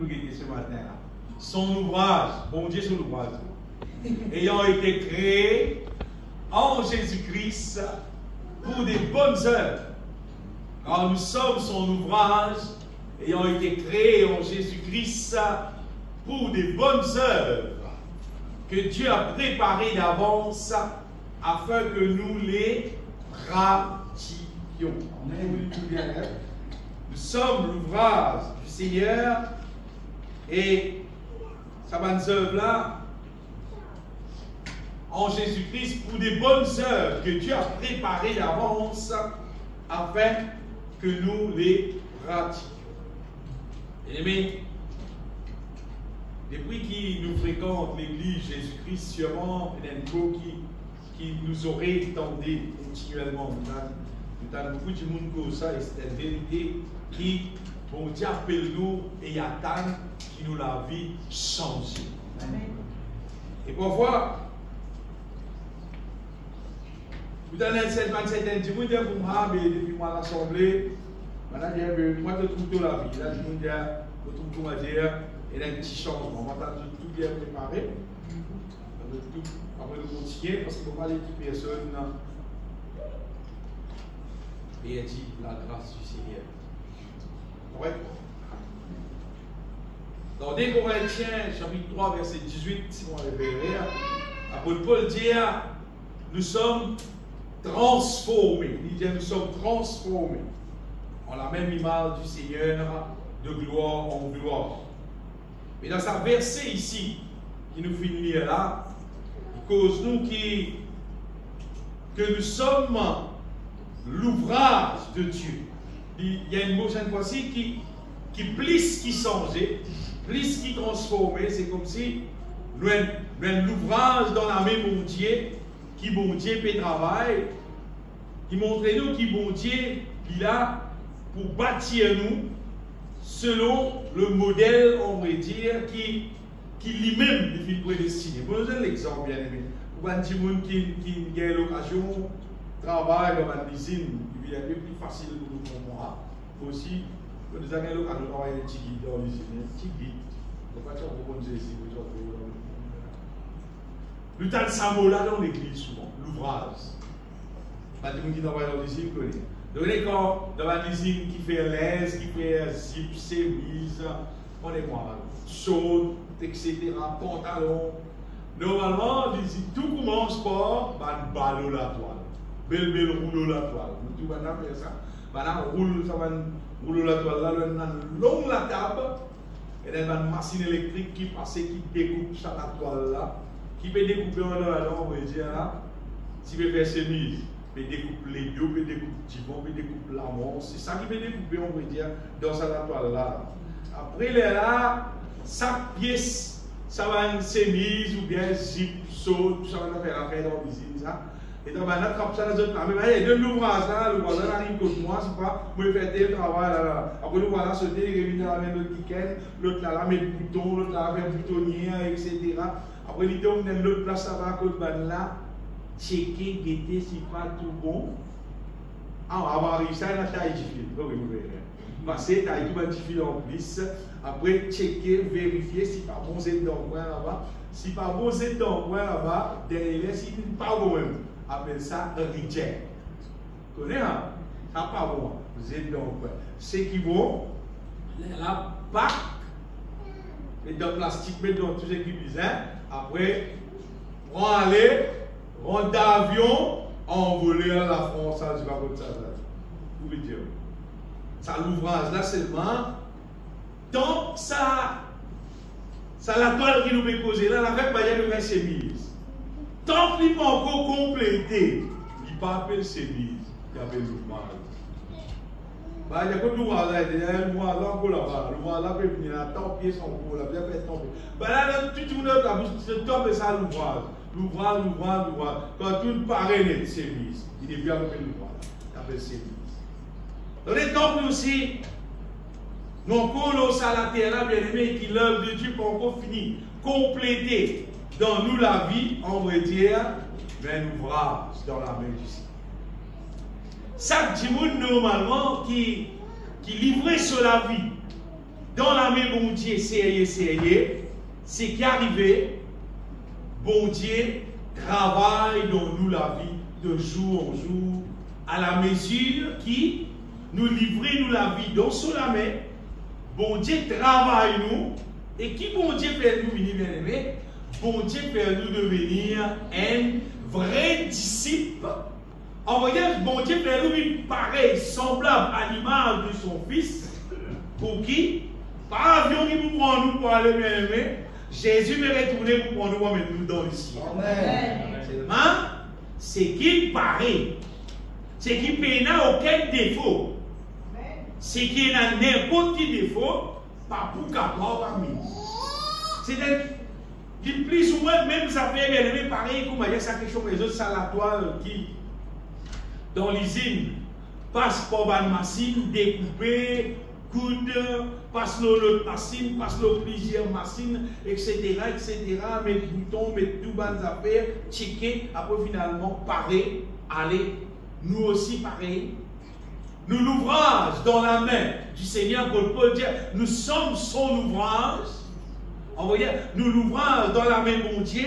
nous guetter ce matin. Son ouvrage, bon Dieu, son ouvrage, ayant été créé en Jésus-Christ pour des bonnes œuvres. Car nous sommes son ouvrage, ayant été créé en Jésus-Christ pour des bonnes œuvres que Dieu a préparées d'avance afin que nous les pratiquions. Amen. Nous sommes l'ouvrage du Seigneur et ça va nous œuvres là en Jésus-Christ pour des bonnes œuvres que Dieu a préparées d'avance afin que nous les pratiquions. Bien-aimés, depuis qui nous fréquente l'église Jésus-Christ, sûrement, il y a qui nous aurait tendu continuellement. Nous avons beaucoup de monde comme ça, et c'est une vérité qui, bon Dieu appelle nous et attend qui nous la vie changée. Et parfois, vous avez certains gens pour moi, mais depuis moi l'assemblée, maintenant, moi je trouve toute la vie. Là, je me dis, je trouve tout ma dire. Il y a un petit changement. On va tout bien préparé. Après, nous continuer parce qu'on va aller toute personne. Et il dit la grâce du Seigneur. Ouais. Dans 2 Corinthiens, chapitre 3, verset 18, si on référer, apôtre Paul dit nous sommes transformés. Il dit nous sommes transformés en la même image du Seigneur, de gloire en gloire. Mais dans sa verset ici, qui nous finit lire là, il cause nous que nous sommes l'ouvrage de Dieu. Il y a une mot cette fois-ci qui plus qui changeait, plus qui transformait. C'est comme si nous avons l'ouvrage dans la main de Dieu, qui bon Dieu peut travailler, qui montre nous qui bon Dieu il a pour bâtir nous selon le modèle, on va dire, qui lui-même est prédestiné. Vous avez l'exemple, bien aimé. Pour un petit monde qui a l'occasion de travailler dans une usine, il est un peu plus facile pour nous comprendre. Aussi, vous avez l'occasion de travailler dans l'usine, un petit guide. Vous ne pouvez pas dire ici, nous avons ça là dans l'église souvent, l'ouvrage. Pas de monde qui travaille dans l'usine connaît. Donc, quand dans la usine qui fait l'aise, qui fait zip, chemise, on est moi, chaude, etc., pantalon. Normalement, tout commence par un ballon la toile. Belle rouleau la toile. Tout le monde fait ça. Maintenant, on roule la toile là, on a long la table, et il y a une machine électrique qui passe, qui découpe ça la toile là, qui peut découper en dehors, on va dire là, si peut faire chemise. Peut découper les deux, peut découper le divan, peut découper l'amont. C'est ça qui peut découper, on va dire, dans sa toile là. Après, là, chaque pièce, ça va une chemise ou bien zip, saut, tout ça va faire affaire dans l'usine. Et donc, on attrape ça dans l'autre là. Mais il y a de l'ouvrage là, l'ouvrage là arrive contre moi, c'est pas, moi je fais tel travail là. Après, nous voilà sauter, il revient à l'autre week-end, l'autre là, met le bouton, l'autre là, fait boutonnier, etc. Après, l'idée, on a l'autre place, ça va à côté de là. Checker, guetter si pas tout bon. Ah, on va arriver ça dans la taille du fil. Oui, vous verrez. Passer, taille tout petit fil en plus. Après, checker, vérifier si pas bon c'est dans le coin là-bas. Si pas bon c'est dans le coin là-bas, derrière, si pas bon même. Appelle ça un reject. Vous connaissez, hein? Ça pas bon. Vous êtes dans le coin. C'est qui bon, la bac, mettre dans le plastique, mettre dans tout ce qui est bizarre. Après, on va aller. Rond d'avion envolé à la France, ça, je vais vous dire. Vous pouvez dire. Ça, l'ouvrage là seulement. Donc, ça la toile qui nous peut poser là, avec pas de chemise. Tant qu'il n'est pas encore complété, il ne pas appeler chemise, il appelle l'ouvrage. Il y a que l'ouvrage là, il y a l'ouvrage là, encore là-bas. L'ouvrage là peut venir, tant pied son cours, là, bien fait tomber. Là, tout le monde là, c'est tombe ça l'ouvrage. L'ouvrage. Quand tout paraît net, chemise. Il est bien appelé l'ouvrage. Il appelle chemise. Dans les temples aussi, nous collons à la terre, bien aimé, qui l'œuvre de Dieu pour encore finir, compléter dans nous la vie, on va dire, un ouvrage dans la main du Seigneur. Chaque dimanche, normalement, qui livrait sur la vie, dans la main, bon Dieu, c'est qui arrivé, bon Dieu travaille dans nous la vie de jour en jour, à la mesure qui nous livre nous la vie dans sous la main, bon Dieu travaille nous, et qui bon Dieu fait nous venir bien aimé, bon Dieu fait nous devenir un vrai disciple. En voyage, bon Dieu fait nous une pareille, semblable à l'image de son fils, pour qui, par avion qui vous prend nous pour aller bien aimé, Jésus va retourner pour prendre nous pour mettre nous dans le ciel. Amen. Seulement, c'est qu'il paraît, c'est qu'il n'a aucun défaut. C'est qu'il n'a n'importe quel défaut, pas pour capable à lui. C'est-à-dire, qu'il plus ou moins, même ça fait bien aimé, pareil, comme il y a ça quelque chose, les autres salatoires qui, dans l'usine, passent par une machine découpée, coude, passe l'autre machine, passe l'autre plusieurs machines, etc., mettre boutons, mettre tout bonnes affaires, checker, après finalement, pareil, aller, nous aussi pareil. Nous l'ouvrage dans la main du Seigneur, pour Paul dire, nous sommes son ouvrage. On va dire, nous l'ouvrage dans la main de mon Dieu.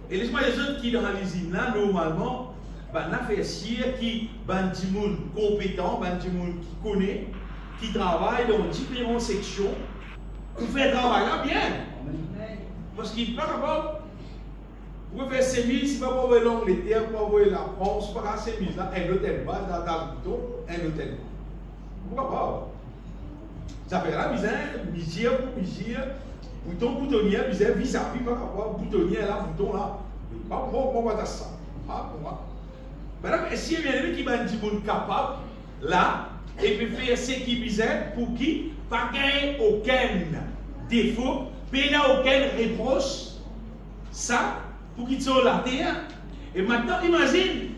Et laisse-moi les autres qui dans l'usine là, normalement, ben, on a fait chier qui, ben, du monde compétent, ben, du monde qui connaît, qui travaille dans différentes sections, pour faire travail là bien. Parce qu'il n'est pas capable. Vous pouvez faire 5 000, si pas pour voir l'Angleterre, pour voir la France, pas 5 000 là, un hôtel bas, dans le bouton, un hôtel. Pourquoi pas? Ça fait la misère pour misère, bouton, boutonnière, misère, vis-à-vis, pas capable, boutonnière là, bouton là. Pas pour moi, ça. Pas pour moi. Maintenant, si il y a un qui va dire capable, là, et puis faire ce qui misère, pour qui? Pas gagner aucun défaut, mais il n'y a aucun reproche. Ça, pour qu'ils soient la terre. Et maintenant, imagine,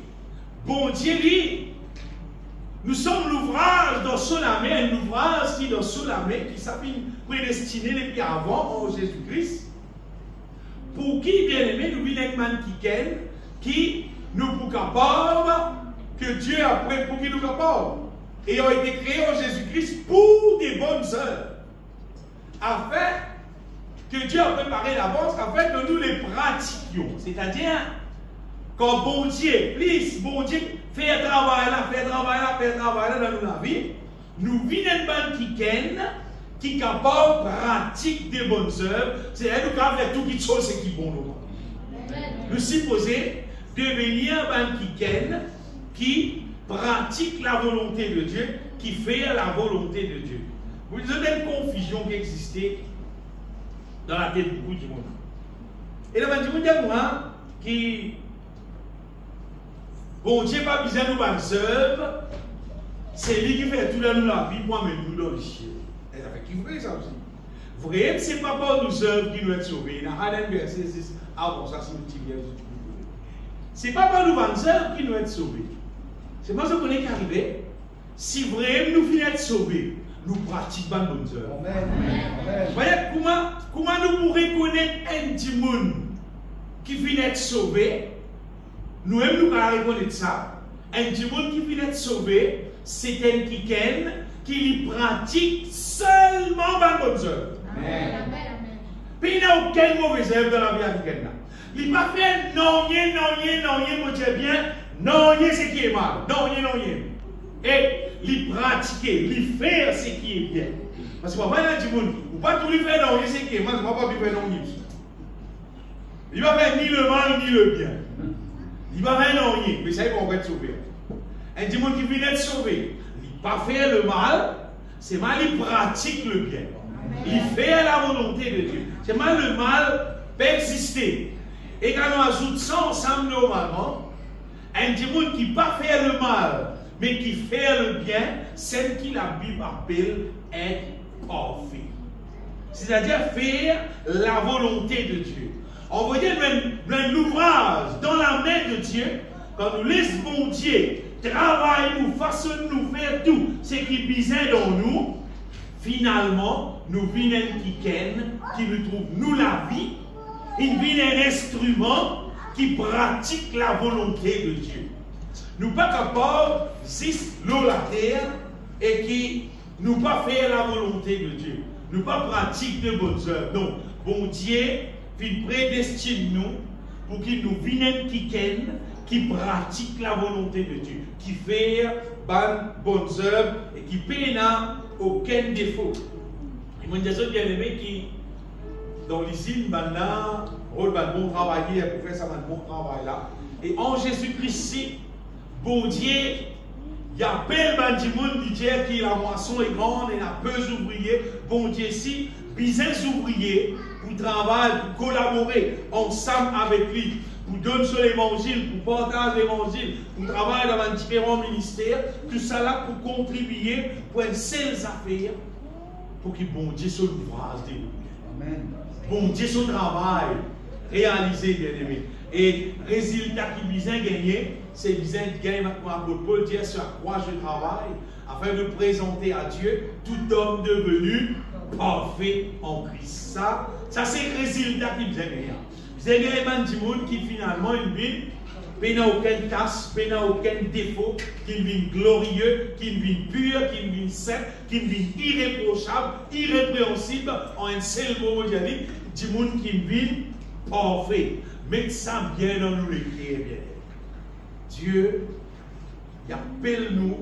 bon Dieu dit, nous sommes l'ouvrage dans sous la main, l'ouvrage qui est dans sous la main, qui s'appelle prédestiné depuis avant en Jésus-Christ. Pour qui, bien aimé, nous venons avec man qui nous pour capable, que Dieu a pris pour qui nous capable. Et ont été créés en Jésus-Christ pour des bonnes œuvres. Afin que Dieu a préparé d'avance, afin que nous les pratiquions. C'est-à-dire, quand bon Dieu, please, bon Dieu, fait travail là dans notre vie, nous venons qui capable pratique des bonnes œuvres, c'est-à-dire nous capable faire tout qui chose qui est bon. Nous supposons devenir un qui pratique la volonté de Dieu, qui fait la volonté de Dieu. Vous avez une confusion qui existait dans la tête de beaucoup du monde. Et là, je vous dis moi, qui, bon Dieu pas besoin de nous œuvres, c'est lui qui fait tout dans la vie pour mettre nous dans le ciel. Et ça fait qui vrai ça aussi. Vrai, c'est pas par nos œuvres qui nous être sauvés. Dans Adam verset 6, avant ça, c'est une petite guerre. C'est pas par nos œuvres qui nous être sauvés. C'est pas ce qu'on est arrivé. Si vraiment nous finissons être sauvés, nous pratiquons pas nos œuvres. Vous voyez comment nous pourrions connaître un petit monde qui finit être sauvé? Nous-mêmes nous allons reconnaître ça. Un petit monde qui finit être sauvé, c'est un qui pratique seulement les bonnes œuvres. Puis il n'y a aucune mauvaise œuvre dans la vie africaine. Il n'a pas fait non, mon Dieu bien. Non, il y a ce qui est mal. Non, il y a. Et il pratiquer, il faire ce qui est bien. Parce que papa, il a dit, ou pas tout lui faire non, il y a ce qui est mal, c'est pas lui faire non, il va faire ni le mal ni le bien. Il va faire non, mais ça, il va être sauvé. Un démon qui vient d'être sauvé, il ne pas faire le mal, c'est mal, il pratique le bien. Il fait la volonté de Dieu. C'est mal, le mal peut exister. Et quand on ajoute ça ensemble normalement, un démon qui ne pas faire le mal, mais qui fait le bien, c'est ce que la Bible appelle être parfait. C'est-à-dire faire la volonté de Dieu. On va dire même l'ouvrage dans la main de Dieu, quand nous laissons bon Dieu travailler nous, façonne nous, faire tout ce qui est bizarre dans nous, finalement, nous venons qui nous trouve nous la vie, il vient un instrument qui pratique la volonté de Dieu. Nous pas capables juste l'eau la terre et qui nous pas faire la volonté de Dieu. nous pas pratique de bonnes œuvres. Non, bon Dieu, il prédestine nous pour qu'il nous vienne qui pratique la volonté de Dieu, qui fait bonnes œuvres et qui peine aucun défaut. Il y a des gens bien aimés qui, dans l'usine, maintenant, rôle de bon travail, pour faire ça, de bon travail là. Et en Jésus-Christ, bon Dieu, il y a plein de monde qui dit que la moisson est grande et il y a peu d'ouvriers. Bon Dieu, si, besoin d'ouvriers pour travailler, pour collaborer ensemble avec lui, pour donner sur l'évangile, pour partager l'évangile, pour travailler dans différents ministères, tout ça là pour contribuer pour une seule affaire, pour que bon Dieu soit l'ouvrage de nous. Amen. Bon Dieu son travail réalisé, bien aimé. Et résultat qui besoin gagner, c'est besoin de gagner maintenant. Paul dit sur la croix je travaille afin de présenter à Dieu tout homme devenu parfait en Christ. Ça c'est le résultat qui besoin gagner. Vous avez des gens qui finalement une vie, qui n'a aucune tache, qui n'a aucun défaut, qui vit glorieux, qui vit pur, qui vit saint, qui vit irréprochable, irrépréhensible, en un seul mot, j'ai dit, des gens qui vit parfait. Mettez ça bien dans nous l'écrire, bien. Dieu, il appelle nous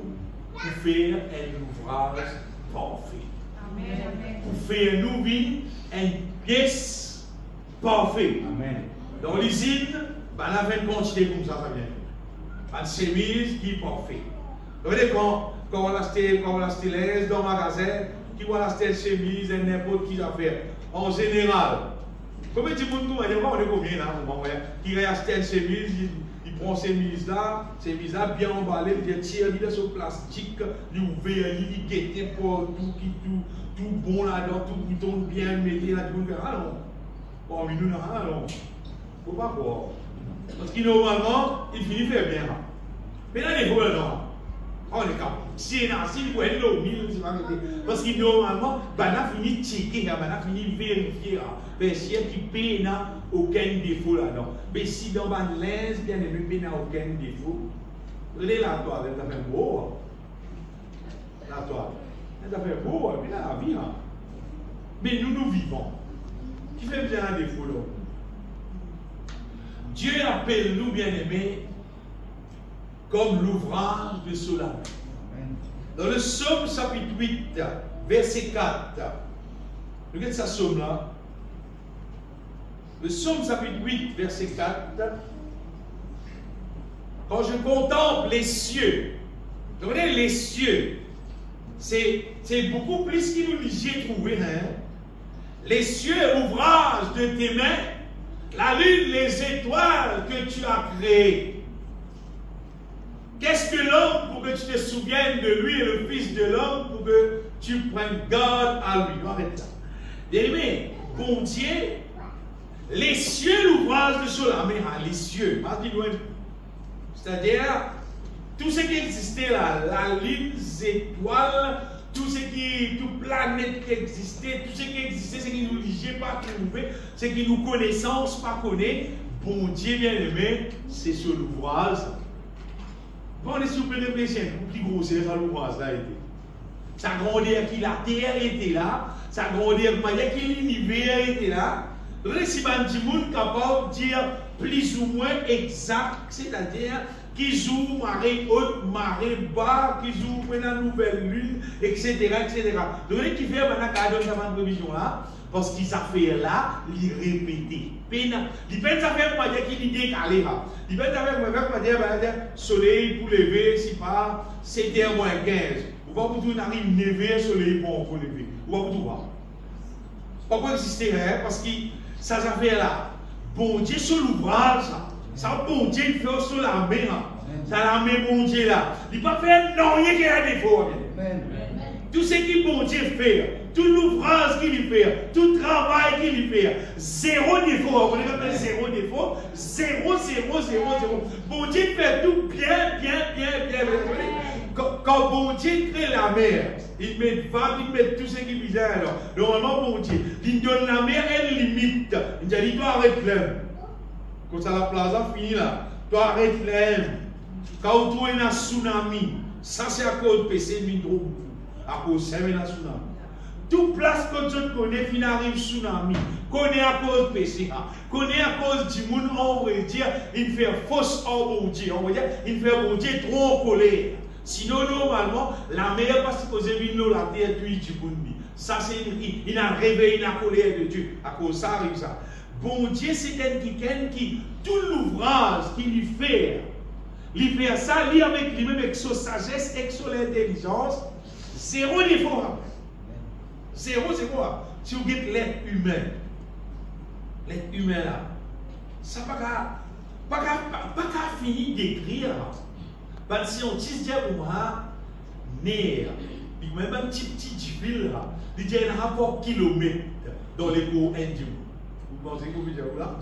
pour faire un ouvrage parfait. Amen. Pour faire nous vivre une pièce parfaite. Amen. Dans l'usine, ben, la fin de quantité comme ça vient. Une chemise qui est parfaite. Vous voyez quand on a acheté dans le magasin, qui va acheter une chemise et n'importe qui affaire. En général, combien de gens on est combien là, qui va acheter une chemise, il prend ces chemises-là bien emballées, il tire sur le plastique, il ouvre, il guette pour tout bon là-dedans, tout bouton bien mis là, tout le monde. Ah non, bon, mais nous, non, faut pas croire. Parce que normalement, il finit faire bien. Mais là, les voleurs, non. On est capable. Si il y a un signe, parce que normalement, on a fini de checker, on a fini de vérifier. Mais si qui paye n'a aucun défaut là-dedans. Mais si dans une linge, bien aimé, n'a aucun défaut. Regardez la toile, elle a fait beau. La toile. Elle a fait beau, et puis là, la vie. Mais nous vivons. Qui fait bien un défaut là? Dieu appelle nous, bien-aimés, comme l'ouvrage de Solomon. Dans le psaume chapitre 8, verset 4, regardez ce psaume-là. Le psaume chapitre 8, verset 4, quand je contemple les cieux, vous voyez, les cieux, c'est beaucoup plus qu'il nous j'ai trouvé. Hein? Les cieux, ouvrage de tes mains, la lune, les étoiles que tu as créées. Qu'est-ce que l'homme pour que tu te souviennes de lui et le Fils de l'homme pour que tu prennes garde à lui? Arrête ça. Bien aimé, bon Dieu, les cieux, l'ouvrage de Solomon, les cieux, c'est-à-dire tout ce qui existait là, la lune, les étoiles, toute planète qui existait, tout ce qui existait, ce qui nous ligeait pas trouvé, ce qui nous connaissance pas connaît, bon Dieu bien aimé, c'est sur l'ouvrage. On est sur le réfléchir, plus gros c'est ça l'ouvrage là été. Ça grandeur qui la terre était là, ça grandeur qui l'univers était là. Si un monde capable de dire plus ou moins exact, c'est-à-dire qui joue marée haute, marée bas, qui joue la nouvelle lune, etc. etc. Donc, qui fait maintenant cette prévision là, parce qu'ils affaires là, ils répétent. Il peut faire pour dire qu'il est décalé là. Il peut faire pour dire soleil pour lever, si pas, c'était moins 15. Ou pas pour tout arrive lever, soleil pour lever. Ou pas pour tout voir. Pourquoi exister parce que ça affaire là, bon Dieu sur l'ouvrage, ça bon Dieu fait sur la main. Ça la main bon Dieu là. Il ne peut pas faire non, il y a un défaut. Tout ce qui bon Dieu fait, tout l'ouvrage qu'il fait, tout travail qu'il fait, zéro défaut. On appelle zéro défaut, zéro. Bon Dieu fait tout bien. Quand bon Dieu crée la mer, il met tout ce qui est bizarre. Normalement, bon Dieu, il donne la mer, elle limite. Il dit, toi arrête là. Quand ça la plaza fini là, toi arrête là. Quand tu es un tsunami, ça c'est à cause de PC Mindro, à cause de un tsunami. Tout place que tu connais, fin arrive tsunami. Connais à cause de péché. Connais à cause du monde, on va dire, il fait fausse en bon Dieu. On va dire, il fait bon Dieu trop en colère. Sinon, normalement, la meilleure partie que j'ai vu la terre, tu du monde. Ça, c'est il a réveillé la colère de Dieu. À cause de ça, arrive ça. Bon Dieu, c'est quelqu'un qui, tout l'ouvrage qu'il lui fait ça, lui avec lui-même, avec sa sagesse, avec son intelligence, zéro défaut. Zéro, c'est quoi? Si vous dites l'être humain là, ça n'a pas fini d'écrire. Parce que si on dit, même un petit fil là, il y a un rapport kilomètre dans les cours indiens. Vous pensez que vous voulez dire là?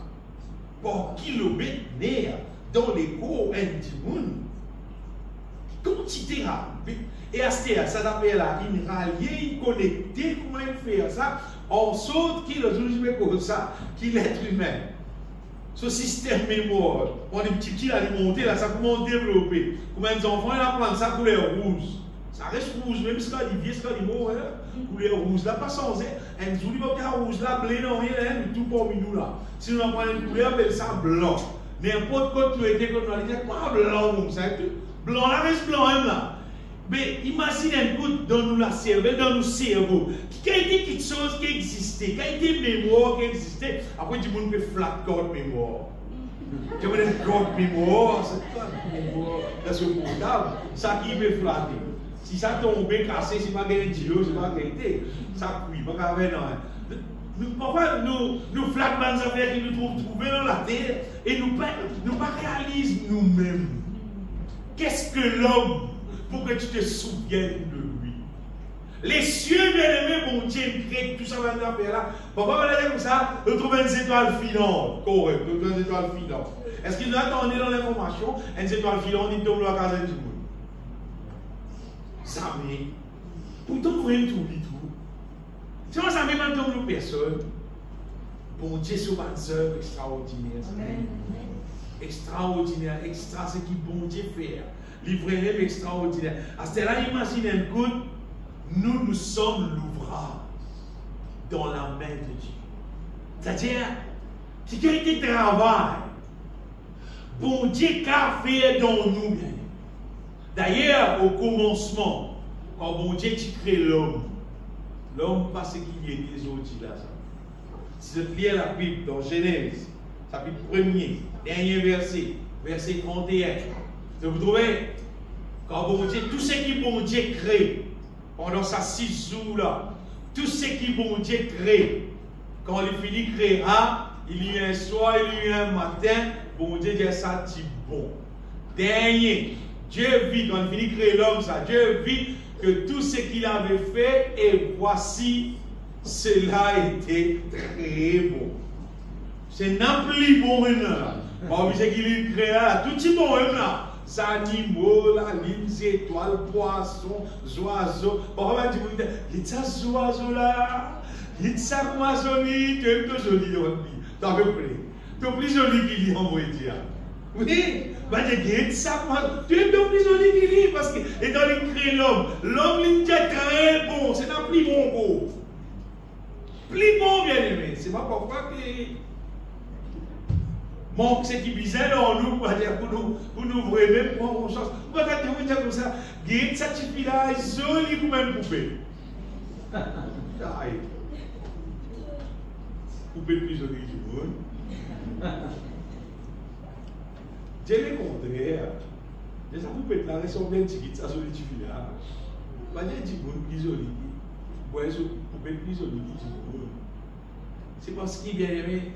Par kilomètre dans les cours indiens. Quantité là. Et à ce moment, ça s'appelle là, il rallie, il connecté, comment il fait ça? En sorte qu'il est comme ça, qu'il est humain. Ce système mémoire, on a des petits qui alimenté là, ça commence à développer. Comment les enfants ils apprennent ça couleur rouge. Ça reste rouge, même si c'est vieux, c'est mort, couleur rouge. Là, pas sans un joli papier rouge là, blé, non, rien, tout parmi nous là. Si on prend une couleur, on appelle ça blanc. N'importe quoi tu étais comme on dit, quoi blanc, comme ça, blanc là, reste blanc même là. Mais imagine un coup dans nous la cervelle, dans nos cerveaux. Qui a été quelque chose qui existait, qui a été mémoire qui existait. Après, du monde peut flat code mémoire. Tu veux dire code mémoire, c'est pas mémoire. Dans ce portable, ça qui peut flatter. Si ça tombe cassé, c'est pas gagné Dieu, c'est pas gagné. Ça cuit, pas grave, non. Parfois, nous flattons des affaires qui nous trouvent dans la terre et nous pas réalisons nous-mêmes. Qu'est-ce que l'homme pour que tu te souviennes de lui? Les cieux bien-aimés, bon Dieu, crée tout ça dans l'affaire là. Pourquoi on va dire comme ça? On trouve une étoile filante. Correct, on trouve une étoile filante. Est-ce qu'il nous attendait dans l'information? Une étoile filante, il tombe dans la case du monde. Ça mais, pourtant, vous voyez tout. Si on s'en met même dans nos personnes, bon Dieu, c'est une œuvre extraordinaire. Extraordinaire, extra, ce qui bon Dieu fait. Livrer extraordinaire. À ce là, imaginez un coup, nous sommes l'ouvrage dans la main de Dieu. C'est-à-dire, qui a été travail, bon Dieu qu'a fait dans nous. D'ailleurs, au commencement, quand bon Dieu crée l'homme pas ce qu'il y a des autres là. Si vous lisez la Bible dans Genèse, chapitre 1er, dernier verset, verset 31, vous trouvez, quand bon Dieu, tout ce qui bon Dieu crée, pendant sa 6 jours là, tout ce qui bon Dieu crée, quand il finit de créer, il y a un soir, il y a un matin, bon Dieu dit ça, dit bon. Dernier, Dieu vit, quand il finit de créer l'homme, ça, Dieu vit que tout ce qu'il avait fait, et voici, cela était très bon. C'est n'importe bon là. Bon, c'est qu'il crée là, tout est bon là. Les animaux, les étoiles, poissons, oiseaux. Bon, on va dire, il y a des oiseaux là, il y a des oiseaux, tu es plus joli, t'as peu près. Tu es plus joli qu'il y a, on va dire. Oui, bah, tu es plus joli qu'il y a, parce que, étant donné créé l'homme, il est très bon, c'est un plus bon beau. Plus bon, bien aimé, c'est pas pourquoi que. Mon ce qui bizarre en nous, pour nous vraiment prendre chance. Vous pouvez dire comme ça, Guide, ça tu fais là, joli comme une poupée. Poupée plus jolie du monde. J'ai le contraire. Les poupées là, elles sont bien petites, ça jolie tu fais là. Pas dire du monde plus joli. Ouais, poupée plus jolie du monde. C'est parce qu'il vient aimer.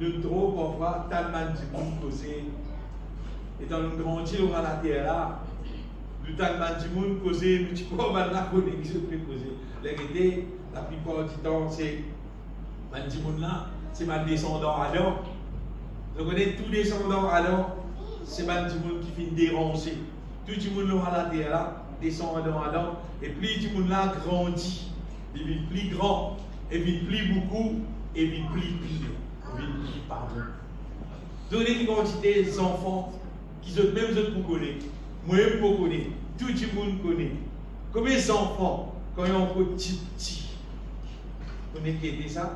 Nous trop parfois tellement du monde causé et dans nous grandir à la terre là nous tellement du monde causé nous tu peux pas la connexion que causé l'égalité la plupart du temps c'est du monde là c'est ma descendant Adam. Je connais tous les descendants Adam, c'est du monde qui finit déranger tout du monde à la terre là descendant Adam et plus du monde là grandit il vit plus grand et vit plus beaucoup et vit plus pire. Pardon. Donnez une quantité d'enfants qui sont même vous connaissez. Moi-même vous connais. Tout le monde connaît. Combien d'enfants, quand ils sont petits, On est ça.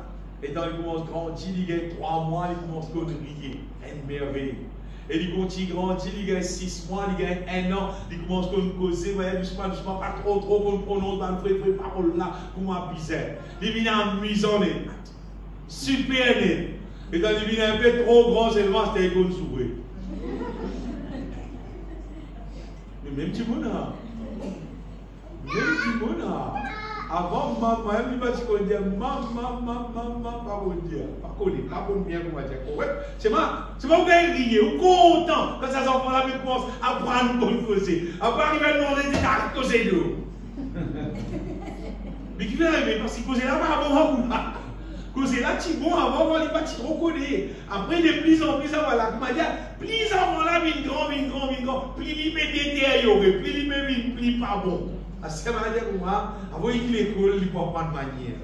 Et quand il commence à grandir, il y a 3 mois, il commence à briller. Une merveille. Et il continue à grandir, il y a 6 mois, il y a 1 an, il commence à causer, doucement, pas trop, qu'on prononce dans le vrai parole là, pour moi, bizarre. Il vient amusant, super net. Et quand il vient un peu trop grand, c'est le vent, c'est qu'on s'ouvre. Mais même petit monde, avant, maman, elle m'a dit qu'on dit maman, pas bon dire. Pas connu, pas bon bien, comment dire. C'est pas vous rire, ou content quand ces enfants-là commencent à apprendre pour causer. Après, arriver à demander des actes causer d'eux. Mais qui va arriver parce qu'il causait là-bas avant là. Causer là, tu bon avant, on n'est pas trop connu. Après, de plus en plus, voilà, comment dire, plus avant là, vin grand, plus il met détérioré, plus il met plus pas bon. À ce moment-là, moi, avant qu'il l'école, il ne peut pas de manière.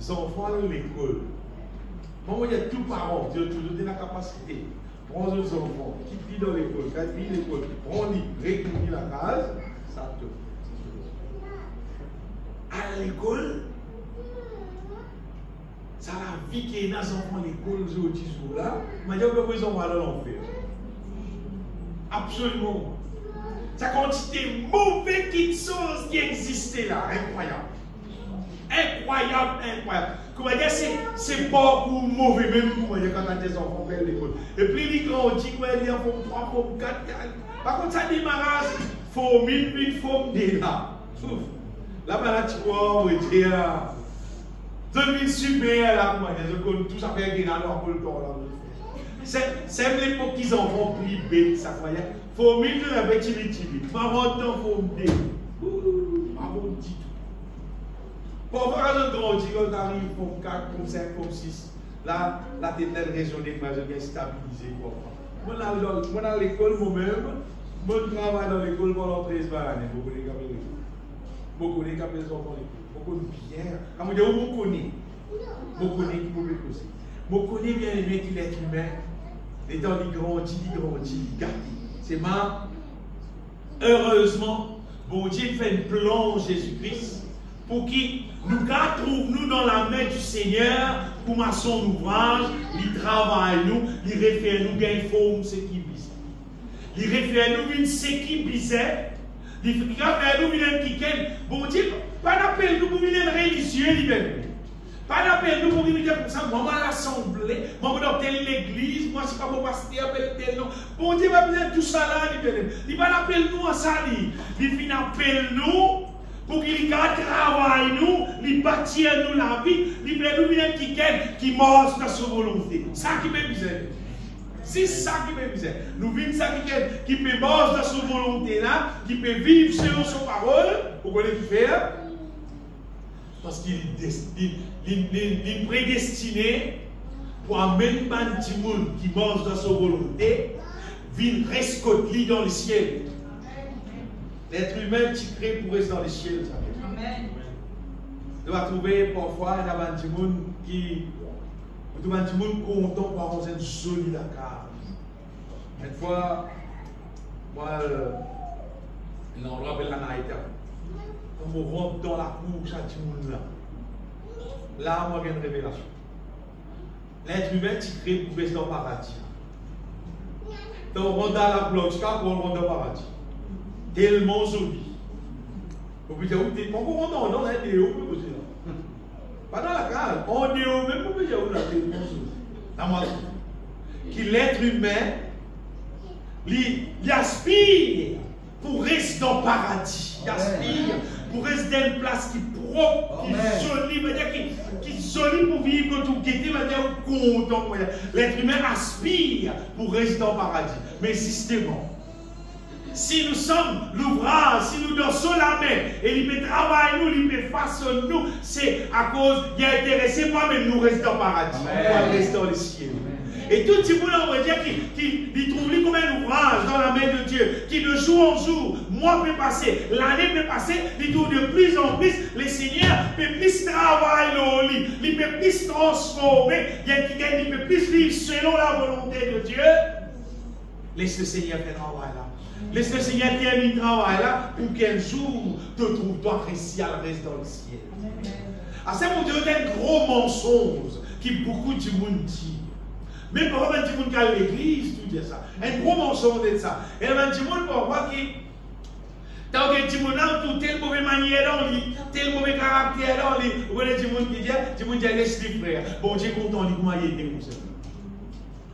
Les enfants à l'école. Moi, il y a tout parents, Dieu toujours donne la capacité. Prends les enfants, qui plie dans l'école, quand il plie l'école, prends-les, récupère la case, ça te. À l'école, ça la vie qui est dans les enfants à l'école aujourd'hui, là, mais il y a pas besoin d'aller dans l'enfer. Absolument. Ça quantité mauvaise chose qui existait là, incroyable. Incroyable. Comment dire, c'est pas pour mauvais, même pour dire quand on a des enfants à l'école. Et puis ils grandissent, ils en font 3, font 4. Par contre, ça démarrage, faut 1000, faut déjà. Là, maintenant, tu vois, on va dire, c'est super là, comment dire, tout ça fait gagner alors pour le temps là. C'est l'époque qu'ils en font plus bête, ça croyait. Faut 1000 de la bête, par contre, faut me dire. Pas bon dit tout. Pour voir un grandi, quand on arrive pour 4, pour 5, pour 6, là, la tête est raisonnée, mais je viens stabiliser. Moi, dans l'école, moi-même, je travaille dans l'école pendant 13 années. Beaucoup de capes beaucoup de capes les enfants, beaucoup de bien. Quand je dis, on connaît. On connaît qui peut causer. On connaît bien les mecs qui est humain. Et dans les grandit, il garde. C'est marrant. Heureusement, bon Dieu fait un plan en Jésus-Christ pour qu'il nous trouve dans la main du Seigneur pour son ouvrage, il travaille nous, il réfère nous gain forme ce qui bise. Il réfère nous une ce qui bisait, il réfère nous une qui bon Dieu, pas d'appel nous pour venir religieux, pas d'appel nous pour venir comme ça, moi à l'assemblée, moi dans telle l'église, moi c'est pas mon pasteur, tel non. Bon Dieu va bien tout ça là, il va l'appeler nous à ça, il vient appeler nous pour qu'il travaille nous, il bâtit nous la vie, il fait nous bien qui mange dans sa volonté. Ça qui me misère. C'est ça qui me misère. Nous vivons ça qui peut manger dans sa volonté là, qui peut vivre selon son parole, vous connaissez qui faire? Parce qu'il est prédestiné pour amener un petit monde qui mange dans sa volonté, vient rescoter dans le ciel. L'être humain qui crée pour rester dans le ciel. Amen. On va trouver parfois un petit monde qui est content pour avoir une jolie Dakar. Une fois, moi, l'endroit appelle la Naïta. On rentre dans la cour, chaque monde là. Là, moi, j'ai une révélation. L'être humain qui crée pour rester dans le paradis. Donc, on rentre dans la bloc, on rentre dans le paradis. Tellement joli. Vous pouvez dire, pourquoi on a un déo, pas dans la case, on déo, même vous pouvez dire, on a tellement joli. Qui l'être humain, il aspire pour rester dans le paradis. Il aspire pour rester dans une place qui est propre, qui est jolie, qui est jolie pour vivre quand on guette, content. L'être humain aspire pour rester dans le paradis. Mais systématiquement. Si nous sommes l'ouvrage, si nous dansons la main, et il peut travailler nous, il peut façonner nous, c'est à cause qu'il a intéressé moi, mais nous restons au paradis. Nous restons dans le ciel. Et tout le monde, on va dire, qu'il trouve lui comme un ouvrage dans la main de Dieu, qui de jour en jour, mois peut passer, l'année peut passer, il trouve de plus en plus, le Seigneur peut plus travailler au lit, il peut plus transformer, il peut plus vivre selon la volonté de Dieu. Laisse le Seigneur faire le travail là. Laisse le Seigneur terminer le travail là pour qu'un jour te trouve toi récit à la reste dans le ciel. Ah, c'est mon Dieu, c'est un gros mensonge qui beaucoup de monde dit. Même pour un petit monde qui a l'église, tout dit ça. Un gros mensonge de ça. Et un petit monde pour moi qui. Tant que tu m'as tout telle mauvaise manière dans lui, tel mauvais caractère dans lui, vous voyez, tu m'as dit, laisse-les frère. Bon, Dieu content, il m'a aidé comme ça.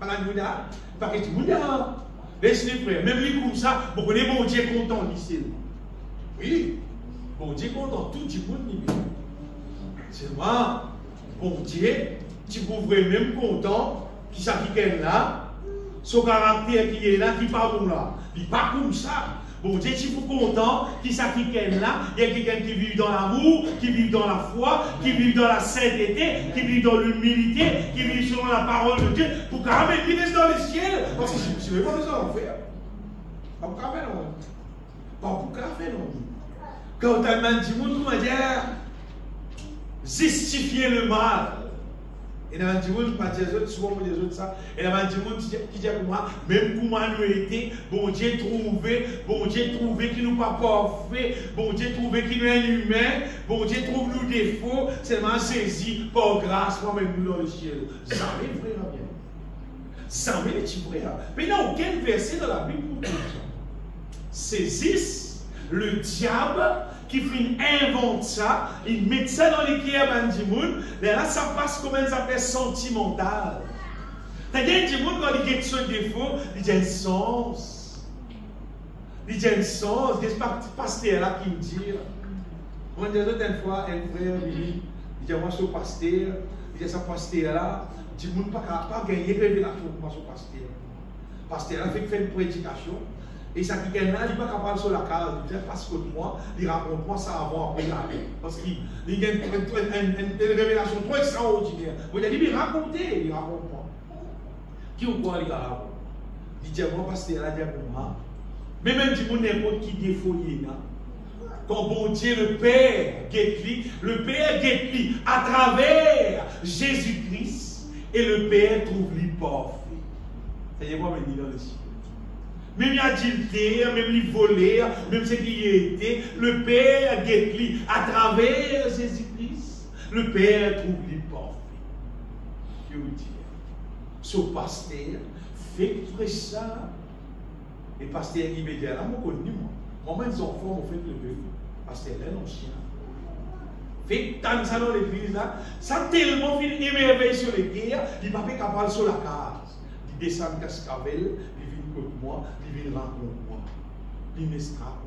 Pas la nuit là, parce que tu m'as dit, laisse-les frère. Même lui comme ça, vous connaissez, bon Dieu content, ici. Oui, bon Dieu content, tout le monde dit. C'est moi, bon Dieu, tu pourrais même content, qui s'affique là, son caractère qui est là, qui parle comme là. Il n'est pas comme ça. Bon Dieu, si vous êtes content, qui s'affique là, il y a quelqu'un qui vit dans l'amour, qui vit dans la foi, qui vit dans la sainteté, qui vit dans l'humilité, qui vit selon la parole de Dieu, pour quand même vivre dans le ciel. Parce que si vous n'avez pas besoin d'en faire, pas pour faire non. Pas pour faire non. Quand on a dit, comment dire, justifier le mal. Et il y a des gens qui disent souvent des autres ça. Et il y a des gens qui disent pour moi, même comment nous été, bon Dieu trouvé qui nous pas parfait, bon Dieu trouvé qui nous est humain, bon Dieu trouve nous défauts, seulement saisi par grâce, moi-même nous dans le ciel. Jamais frère bien. Jamais les petits frères. Mais il n'y a aucun verset dans la Bible pour tout ça. Saisissent le diable qui invente ça, il met ça dans les cœurs du monde, là ça passe comme ça fait sentimental. C'est-à-dire que le monde, quand il a son défaut, il a un sens. Il a un sens. Il y a ce pasteur là qui me dit, moi, une fois, un frère, il dit, moi, je suis pasteur, il dit, ce pasteur là, il dit, je ne peux pas gagner révélation pour moi, ce pasteur. Le pasteur là fait une prédication. Et ça qui est là, il n'est pas capable sur la case. Il dit, parce que moi, il raconte moi ça avant, après là. Parce qu'il y a une révélation trop extraordinaire. Vous avez dit, il raconte moi. Qui ou quoi il a raconté? Il dit, moi, parce que là, il dit, moi. Mais même si vous n'importe qui défaut, quand bon Dieu, le Père guette lui à travers Jésus-Christ, et le Père trouve lui parfait. C'est-à-dire, moi, je me dis dans le ciel. Même l'adultère, même les voleurs, même ce qui y était, le Père guette lui à travers Jésus-Christ. Le Père trouve lui parfait. Je vous dis, ce pasteur fait ça. Et pasteur immédiat, là, moi, je connais moi. Moi, mes enfants m'ont fait lever. Pasteur, là, l'ancien. Fait tant ça dans l'église, là, ça tellement fait émerveiller sur les guerres, il n'a pas capable sur la case. Il descend à Cascavel, contre moi, il vient rencontrer moi. Il m'escrape.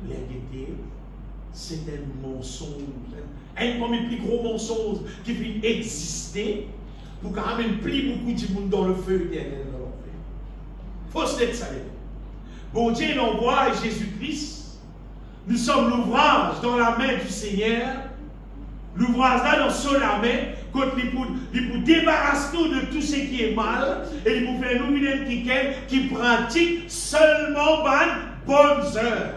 L'égalité, c'est un mensonge. Un parmi les plus gros mensonges qui fait exister pour quand même plus beaucoup de monde dans le feu éternel dans l'enfer. Faut se laisser savoir. Bon Dieu l'envoie Jésus-Christ. Nous sommes l'ouvrage dans la main du Seigneur. L'ouvrage là dans son la main. Il pour débarrasser nous de tout ce qui est mal et il pour faire nous quelqu'un qui pratique seulement bonnes œuvres.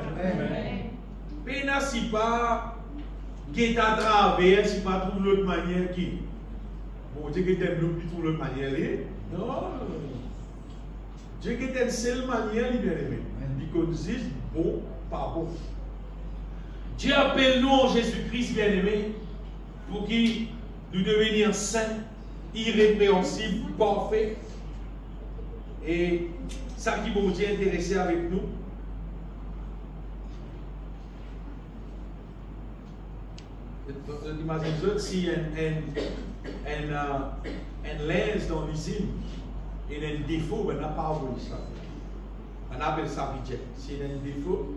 Mais là, si pas qui est à travers, si pas trouve l'autre manière qui. Bon, Dieu qui t'aime l'autre, trouve l'autre manière. Non. Dieu qui t'aime seule manière, il bien aimé. Il conduit bon, pas bon. Dieu appelle nous en Jésus-Christ, bien aimé, pour qu'il nous devenir saints, irrépréhensibles, parfaits. Et ça qui vous Dieu intéressé avec nous. Imaginez si un linge dans l'usine et un défaut, on n'a pas envoyé ça. On appelle ça budget. Si il y a un défaut,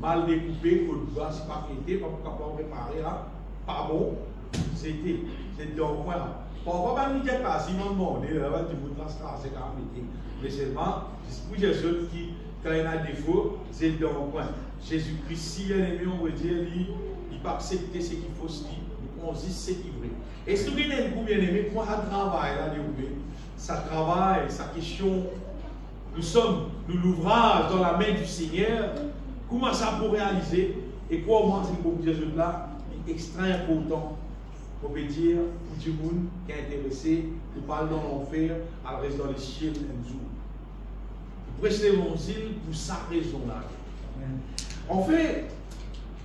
mal découpé, qu'on doit se pas quitter, pas pour réparer, pas bon, c'était dans le coin. Pour pas nous dire pas, si on demande, on va dire que c'est quand même, mais seulement, pour les autres qui, quand il y a un défaut, c'est dans le coin. Jésus-Christ, si il a aimé, on va dire, il peut accepter ce qu'il faut se dire, on dit ce qu'il veut. Et si vous avez un coup bien aimé, pour un travail, là, ça travaille, sa question, nous sommes l'ouvrage dans la main du Seigneur, comment ça pour réaliser, et quoi moi, c'est pour dire là, c'est extrêmement important. On peut dire, pour tout le monde qui est intéressé, qui parle dans l'enfer, à rester dans les ciels un jour. prêcher l'évangile pour sa raison-là. En fait,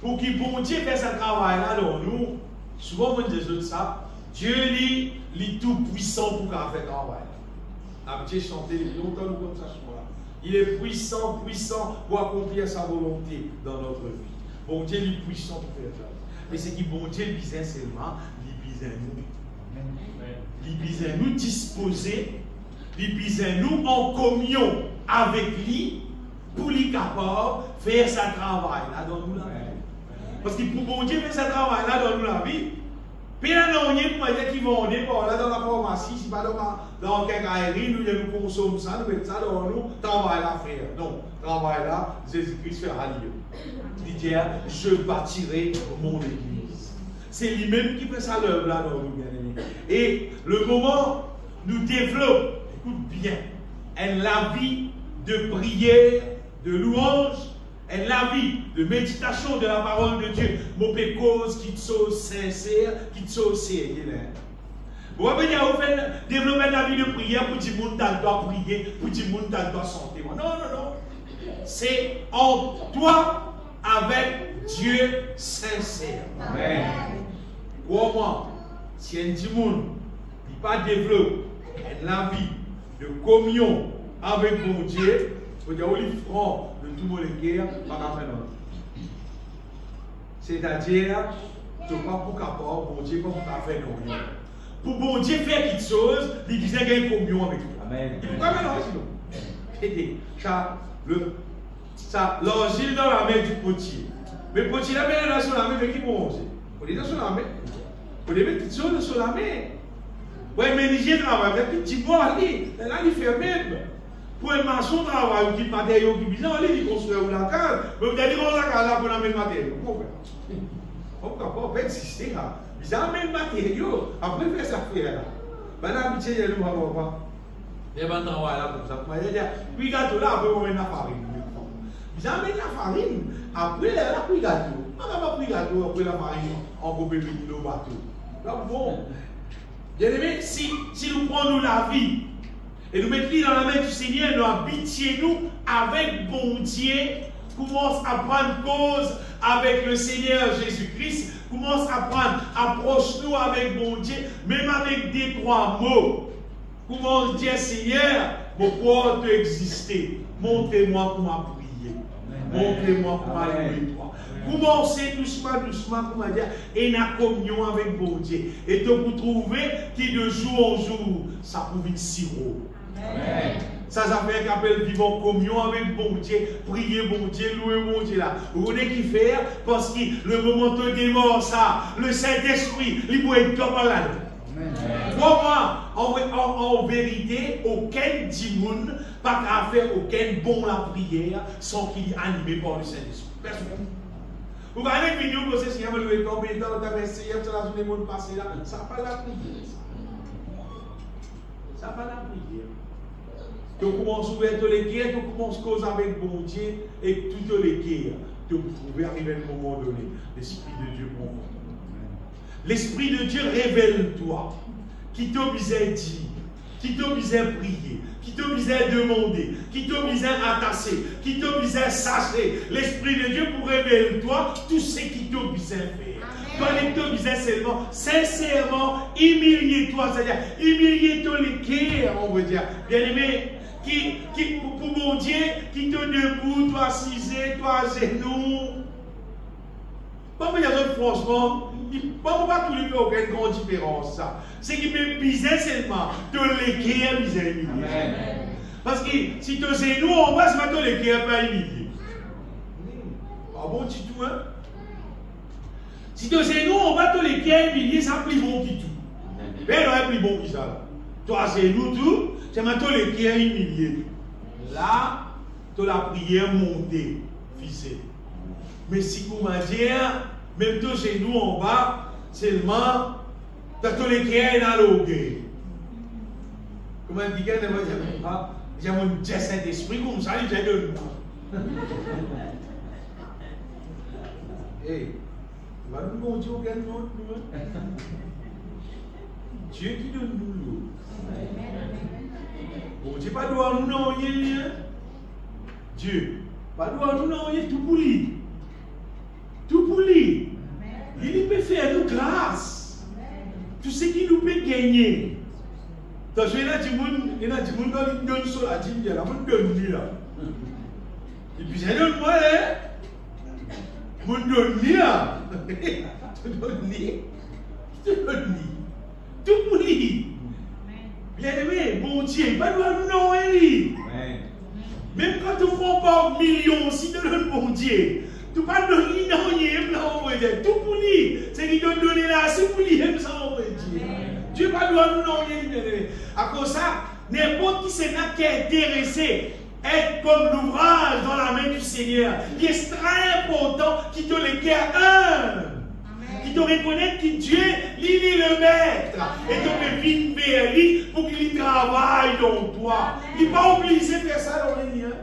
pour qu'il bon Dieu fasse ce travail-là dans nous, souvent on dit ça, Dieu est tout puissant pour faire ce travail. J'ai chanté longtemps comme ça souvent. Il est puissant, puissant pour accomplir sa volonté dans notre vie. Bon Dieu est puissant pour faire ça. Mais c'est que bon Dieu besoin seulement, il besoin nous. Il besoin nous disposer, il besoin nous en communion avec lui pour lui capable de faire sa travail là dans nous la vie. Parce que pour bon Dieu faire sa travail là dans nous la vie, puis là, non, il y a des gens qui vont là dans la pharmacie, si pas dans quelques aéries, nous consommons ça, nous mettons ça dans nous, travail là faire. Non, travail là, Jésus-Christ fait rallier. Il dit, je bâtirai mon église. C'est lui-même qui fait ça l'œuvre là dans nous, bien aimés. Et le moment nous développe, écoute bien, la vie de prière, de louange, la vie de méditation de la parole de Dieu, mon cause qui sont sincère, qui sont sérieux. Vous avez développer la vie de prière pour dire que monde doit prier, pour dire que monde doit chanter. Non, non, non. C'est en toi avec Dieu sincère. Amen. Comment, si un petit monde n'est pas développé la vie de communion avec mon Dieu, il faut dire franc de tout mon équerre, pas faire non. C'est-à-dire, tu n'as pas pour capable, bon Dieu, pas pour faire non. Pour bon Dieu faire quelque chose, il disait qu'il y a une communion avec toi. Amen. Il faut pas mélanger sinon. Ça, l'argile dans la main du potier. Mais le potier la main sur la main, mais qui mange? On est dans la main. On est mettre quelque chose sur la main. Oui, mais l'hygiène travaille, il dit, bon, allez, là, il fait même. Pour un maçon travail, il dit matériaux qui disent, allez, il construit la case, mais vous allez dire, la case là pour la même matériaux. On ne peut pas exister là. Ils amènent le matériau, après faire ça faire là. Maintenant, l'habitude, il y a le moment pas. Il y a un travail là comme ça. Puis gâteau là, après on met la farine. Ils amènent la farine, après là, puis gâteau. On n'a pas pris gâteau, après la farine, on coupe le bateau. Là, bon. Bien aimé, si nous prenons la vie et nous mettons dans la main du Seigneur, nous habitons avec bon Dieu, commence à prendre cause avec le Seigneur Jésus-Christ, commence à prendre, approche-nous avec bon Dieu, même avec des trois mots. Commence à dire, Seigneur, mon corps peut exister. Montrez-moi comment prier. Montrez-moi comment louer toi. Commencez doucement, doucement, comment dire, et la communion avec bon Dieu. Et donc vous trouvez que de jour en jour, ça prouve une sirop. Amen. Ça fait qu'on appelle vivre en communion avec bon Dieu, prier bon Dieu, louer bon Dieu là. Vous voulez qu'il fait parce que le moment de démon, ça, le Saint-Esprit, il peut être comme là. En vérité, aucun dimoun pas qu'à faire aucun bon la prière sans qu'il est animé par le Saint-Esprit. Personne. Vous voyez une vidéo que c'est Seigneur, vous le tomber dans le Seigneur, sur la journée monde passé là, ça n'a pas la prière. Ça n'a pas la prière. Tu commences à ouvrir tous les guerres, tu commences à causer avec bon Dieu et toutes les guerres. Tu pouvez arriver à un moment donné. L'Esprit de Dieu prend. L'Esprit de Dieu révèle-toi. Qui t'oblige à dire, qui t'oblige à prier, qui t'oblige à demander, qui t'oblige à attacher, qui t'oblige à sacher. L'Esprit de Dieu pour révéler-toi tout ce qui t'oblige à faire. Toi, il t'oblige seulement, sincèrement, humilier-toi, c'est-à-dire humilier ton cœur, on veut dire. Bien aimé, pour mon Dieu, qui te debout, toi assisé, toi à genoux. Bon, mais il y a d'autres, franchement, il ne peut pas tout lui faire aucune grande différence. C'est qu'il peut biser seulement de l'équerre, biser humilié. Parce que si tu es genou en bas, c'est pas l'équerre pas humilié. Ah bon, tu tout, hein? Si tu es genou en bas, tu l'équerre humilié, ça plus bon qui tout. Mais non, plus bon qui ça. Toi, genou tout, c'est maintenant l'équerre humilié. Là, tu as la prière montée, fissée. Mais si vous m'avez dit, même toi chez nous en bas, seulement, tu as tous les créés dans l'eau. Comment on dit qu'il y a mon Saint-Esprit comme ça, il vient de nous. Hey, tu vas nous montrer aucun autre, Dieu qui donne nous l'eau. Bon, tu n'es pas droit nous, non, Dieu. Pas nous, non, il est tout pour lui. Tout pour lui. Il peut faire nous grâce. Tout ce qui nous peut gagner. Donc, il y a des gens qui donnent sur la dîme, il y a des gens qui donnent là. Et puis, c'est un moi, je donne là. Je donne tout pour lui. Bien aimé, bon Dieu, pas nous, non, lui. Même quand tu prends pas millions, si tu donnes bon Dieu, tu ne pas donner non, tout pour lui. C'est qu'il te donne là, c'est pour lui, même ça, on va dire. Dieu pas doit non, à cause de ça, n'importe qui s'est intéressé être comme l'ouvrage dans la main du Seigneur. Il est très important qu'il te le cœur humble. Qui te reconnaît que Dieu, lui, est le maître. Et tu peux venir vers lui pour qu'il travaille dans toi. Il n'est pas obligé de faire ça dans les liens.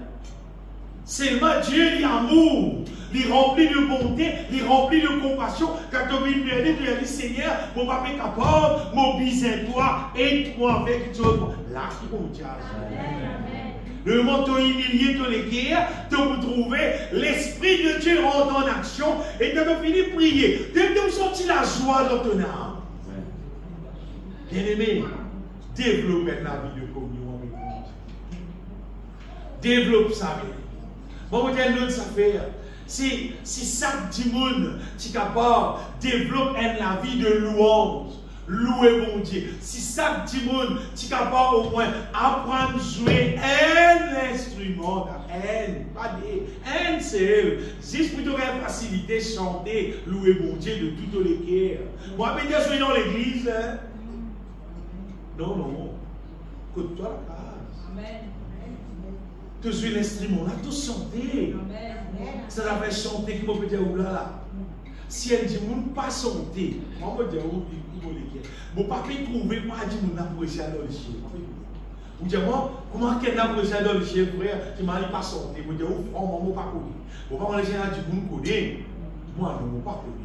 Seulement Dieu, il est amour. Il remplit de bonté, il remplit de compassion. Quand tu viens vers lui, tu as dit Seigneur, mon papa est capable, mobilise-toi, aide-moi avec toi. Là, qui compte. Le moment où tu humilié dans les guerres, tu peux trouver l'Esprit de Dieu rentre en action et tu peux finir de prier. Tu peux sentir la joie dans ton âme. Bien-aimé, développe la vie de communion avec Dieu. Développe sa vie. Bon, vous avez l'autre affaire. Si chaque dimanche, tu es capable de développer la vie de louange. Louer mon Dieu. Si chaque dimanche, tu es capable au moins apprendre à jouer un instrument, un seul, juste pour te faciliter chanter, louer mon Dieu de toutes les cœurs. Moi, je vais jouer dans l'église. Hein? Non. Côte-toi la case. Amen. Tu joues l'instrument, là, tu chanter. Ça va faire chanter, qui peut dire, oulala. Si elle dit, on ne pas chanter, moi, je vais dire, bon, pas trouver, moi, je dis, on a apprécié dans le chien. Vous dites, comment qu'elle a apprécié dans le chien, frère, tu m'as dit pas chanter. Vous dites, oh, moi, je pas connu. Bon, pas les gens dit, on connaît. Moi, je ne pas connu.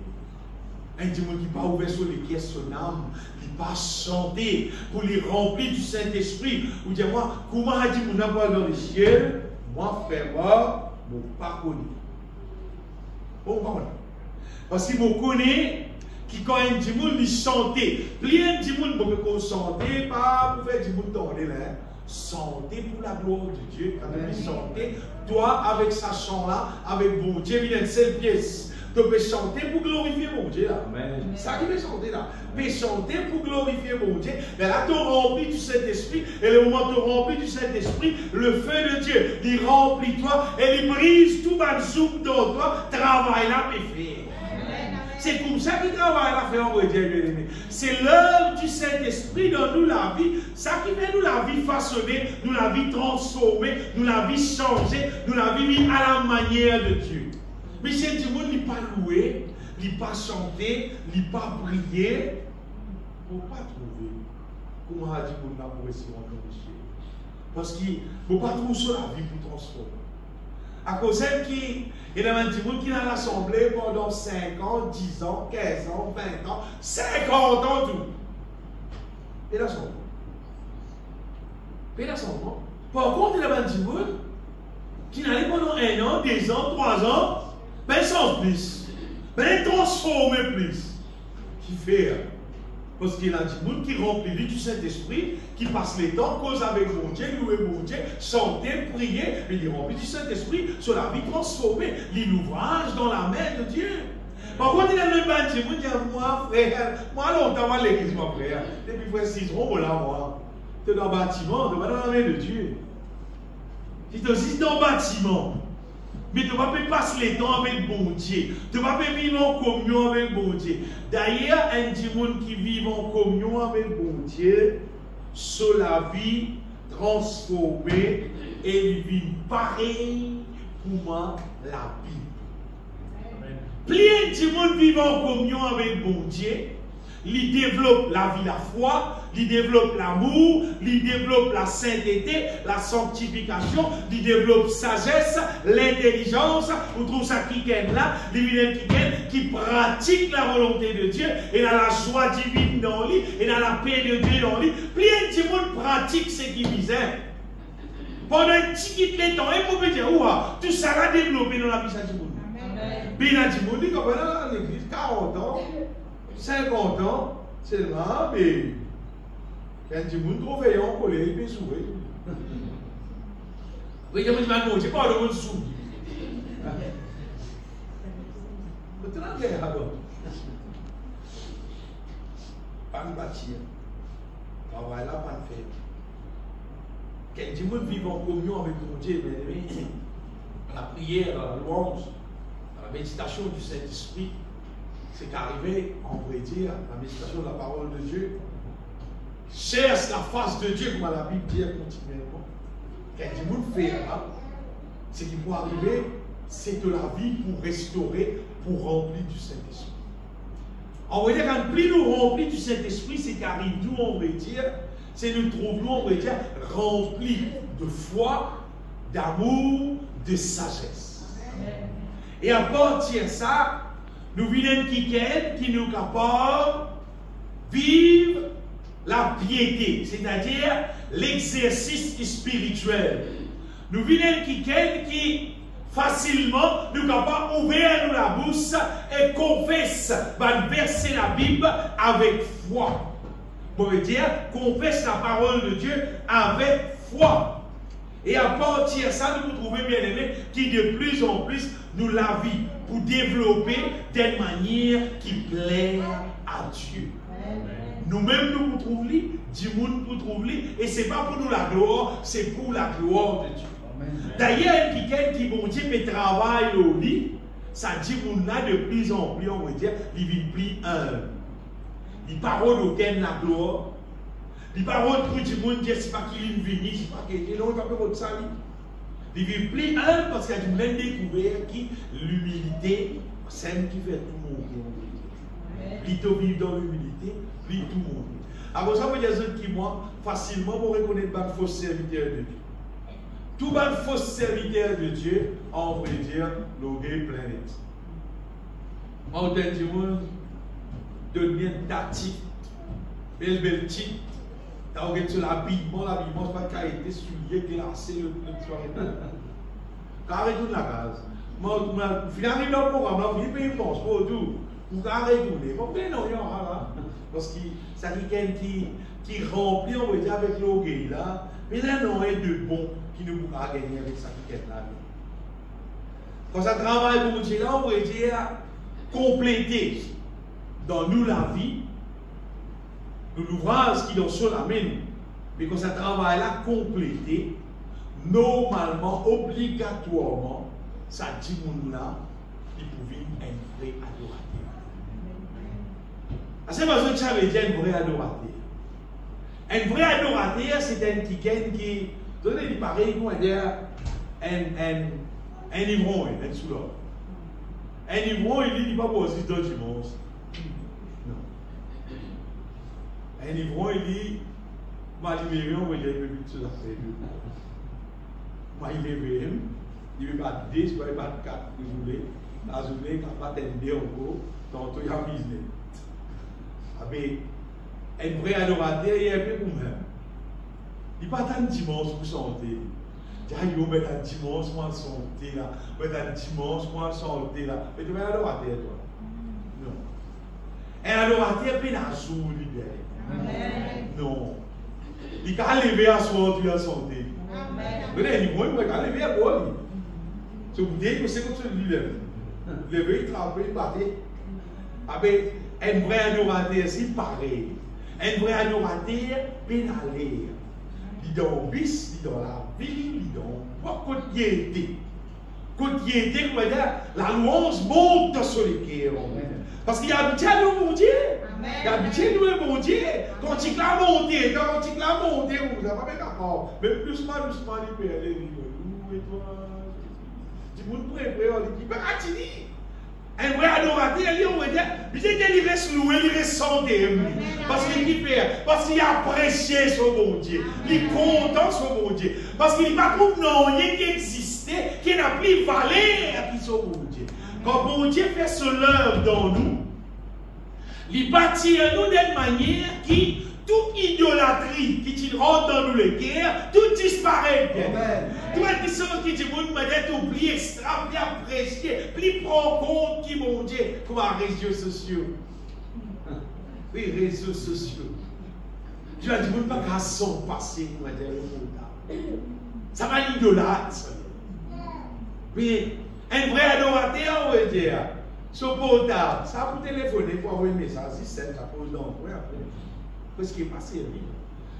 Un dimanche qui pas ouvert sur les caisses, son âme, qui pas chanter pour les remplir du Saint-Esprit. Vous dites, moi, comment a dit, on a pas dans le chien, moi, frère, moi, je ne pas connu. Bon, voilà. Parce qu'il me connaît, qui quand un dimanche, il chantait. Plein de dimanche, il chanter, pas pour faire dimanche tourner là. Chanter pour la gloire de Dieu. Quand il chanter, toi, avec sa chant là, avec bon Dieu, il y a une seule pièce. Tu peux chanter pour glorifier mon Dieu là. Ça qui veut chanter là. Tu peux chanter pour glorifier mon Dieu. Mais là, tu remplis du Saint-Esprit. Et le moment où tu remplis du Saint-Esprit, le feu de Dieu, il remplit toi et il brise tout le soupe dans toi. Travaille là, et fais. C'est comme ça qu'il travaille la faire en Dieu, bien aimé. C'est l'œuvre du Saint-Esprit dans nous la vie. Ça qui fait nous la vie façonner, nous la vie transformer, nous la vie changer, nous la vie vivre à la manière de Dieu. Mais c'est du monde, il n'est pas loué, il n'est pas chanté, il n'est pas prié. Il ne faut pas trouver comment a dit qu'on a pour essayer de péché. Parce qu'il ne faut pas trouver sur la vie pour transformer. À cause d'elle qui, il y a un petit monde qui est dans l'assemblée pendant 5 ans, 10 ans, 15 ans, 20 ans, 50 ans, tout. Et là, son nom. Par contre, il y a un petit monde qui n'allait pendant 1 an, 2 ans, 3 ans, ben sans plus, ben transformer plus. Qui fait, parce qu'il y a un monde qui remplit du Saint-Esprit, qui passe les temps, cause avec mon Dieu, louer mon Dieu, chanter, prier, mais il remplit du Saint-Esprit sur la vie transformée, l'ouvrage dans la main de Dieu. Par contre, il y a même pas Dieu, il dit, moi, frère, moi, longtemps, à l'église, mon frère, depuis frère 6 ans, là, moi, tu es dans le bâtiment, tu es dans la main de Dieu. Tu es aussi dans le bâtiment. Mais tu ne vas pas passer les temps avec bon Dieu. Tu ne vas pas vivre en communion avec bon Dieu. D'ailleurs, un monde qui vit en communion avec bon Dieu, sur la vie transformée et il vit pareil pour moi la vie. Plein de monde vivent en communion avec bon Dieu. Il développe la vie, la foi, il développe l'amour, il développe la sainteté, la sanctification, il développe sagesse, l'intelligence. On trouve ça qui est là, qui pratique la volonté de Dieu, et dans la joie divine dans lui, et dans la paix de Dieu dans lui. Plein de monde pratique ce qui visait. pendant un petit temps, et pour me dire, tout ça a développé dans la vie de monde. Bien dit, on dit que dans l'église, 40 ans, 50 ans, seulement, mais quand tu monde trop veillant, on peut les sourire. Oui, je me dis, je ne pas de monde sous. Maintenant, alors. Pas de bâtir. Travail là, pas de faire. Quand tu monde vivre en communion avec mon Dieu, la prière, la louange, la méditation du Saint-Esprit, c'est qu'arriver, on pourrait dire, la méditation de la parole de Dieu, cherche la face de Dieu, comme la Bible dit continuellement. Quand tu monde fait là, c'est qu'il faut arriver, c'est de la vie pour restaurer, pour remplir du Saint-Esprit. On va dire quand plus nous remplis du Saint-Esprit, c'est qu'arrive nous, on va dire, c'est nous trouvons, on va dire, remplis de foi, d'amour, de sagesse. Et à partir de ça, nous venons quelqu'un qui nous capable de vivre la piété, c'est-à-dire l'exercice spirituel. Nous venons quelqu'un qui facilement nous capable d'ouvrir nous la bouche et confesse, verser la Bible avec foi. On veut dire, confesse la parole de Dieu avec foi. Et à partir de ça, nous trouvons bien aimé qui de plus en plus nous la vie pour développer d'une manière qui plaît à Dieu. Nous-mêmes, nous trouvons, du monde pour trouver, et ce n'est pas pour nous la gloire, c'est pour la gloire de Dieu. D'ailleurs, quelqu'un qui, bon Dieu, peut travailler au lit, ça dit qu'on a de plus en plus, on va dire, il vit plus humble. Il parle aucun la gloire. Il parle pour du monde, c'est pas qu'il est venu, c'est pas qu'il est là, il va faire autre ça. Il vit plus humble parce qu'il y a du monde découvert qui l'humilité, c'est elle qui fait tout le monde. Plutôt vivre dans l'humilité, plus tout le monde. Alors ça veut dire que moi, facilement, vous reconnaissez pas de faux serviteur de Dieu. Tout le faux serviteur de Dieu, on va dire, l'orgueil plein net. On va dire, devient tactique, belle titre. Tu as regardé sur l'habillement, c'est pas qu'à été souillé, glacé, le soirée. Carré toute la case. Finalement, dans le programme, il paye pense pour tout. Ou carré tout. Bon, mais non, il y aura là. Parce que c'est quelqu'un qui remplit, on va dire, avec l'orgueil là. Mais là, non, il y a de bon qui ne pourra gagner avec ça qui est là. Quand ça travaille pour Dieu, là, on va dire compléter dans nous la vie, l'ouvrage qui dans sur la mène, mais quand ça travaille là, compléter, normalement, obligatoirement, ça dit mon là, il pouvait être un vrai adorateur. C'est parce que ça veut dire un vrai adorateur. Un vrai adorateur, c'est un quelqu'un qui, donnez du pareil, on va dire, un ivrogne, un soulard. Un ivrogne, il dit pas pour aussi dans dimanche. Non. Un ivrogne, il dit, moi, je vais on va dire, il veut vite se la faire. Moi, il veut, il veut pas 10, il veut pas 4, il veut, la journée, quand pas t'aider encore, tantôt, il y a business. Un vrai adorateur, il est un peu comme même. Il n'est pas tant dimanche pour chanter. Il va mettre un dimanche pour chanter là. Il va mettre un dimanche pour chanter là. Mais tu es un adorateur, toi. Non. Un adorateur, il a un jour libéré. Non. Il peut lever à soir, tu as chanté. Il peut lever à boire. C'est vous dire que c'est comme ça qu'il lève. Lever, il travaille, il battait. Un vrai adorateur, c'est pareil. Un vrai adorateur, pénalé. Il est dans le bis, il est dans la ville, il est dans la quotidienneté. Quotidienneté, on va dire, la louange monte sur les cœurs. Parce qu'il y a habitué à nous, mon Dieu. Il y a habitué à nous, mon Dieu. Quand il l'a monté, vous n'avez pas bien d'accord. Mais doucement, il peut aller. Où est toi? Tu peux nous préparer, il dit, pas qu'à dire. Un vrai adorateur, on va dire, il reste loué, il reste santé. Parce qu'il fait, parce qu'il a apprécié son bon Dieu. Il est content son bon Dieu. Parce qu'il n'a pas trouvé rien qui existait, qui n'a plus valeur qui son bon Dieu. Quand bon Dieu fait son œuvre dans nous, il bâtit à nous d'une manière qui toute idolâtrie qui rentre dans nous les guerres, tout disparaît. Tout est qui sont qui dit, vous m'avez oublié, extra, plus apprécié, plus prendre compte qui mon Dieu, comme les réseaux sociaux. Oui, réseaux sociaux. Je vais dire, vous ne pouvez pas s'en passer, moi, de ça va l'idolâtre. Oui, un vrai adorateur, on va dire, sur portable, ça pour téléphoner, pour envoyer un message, si c'est ça pose d'envoi après. Qu'est-ce qui est passé, lui?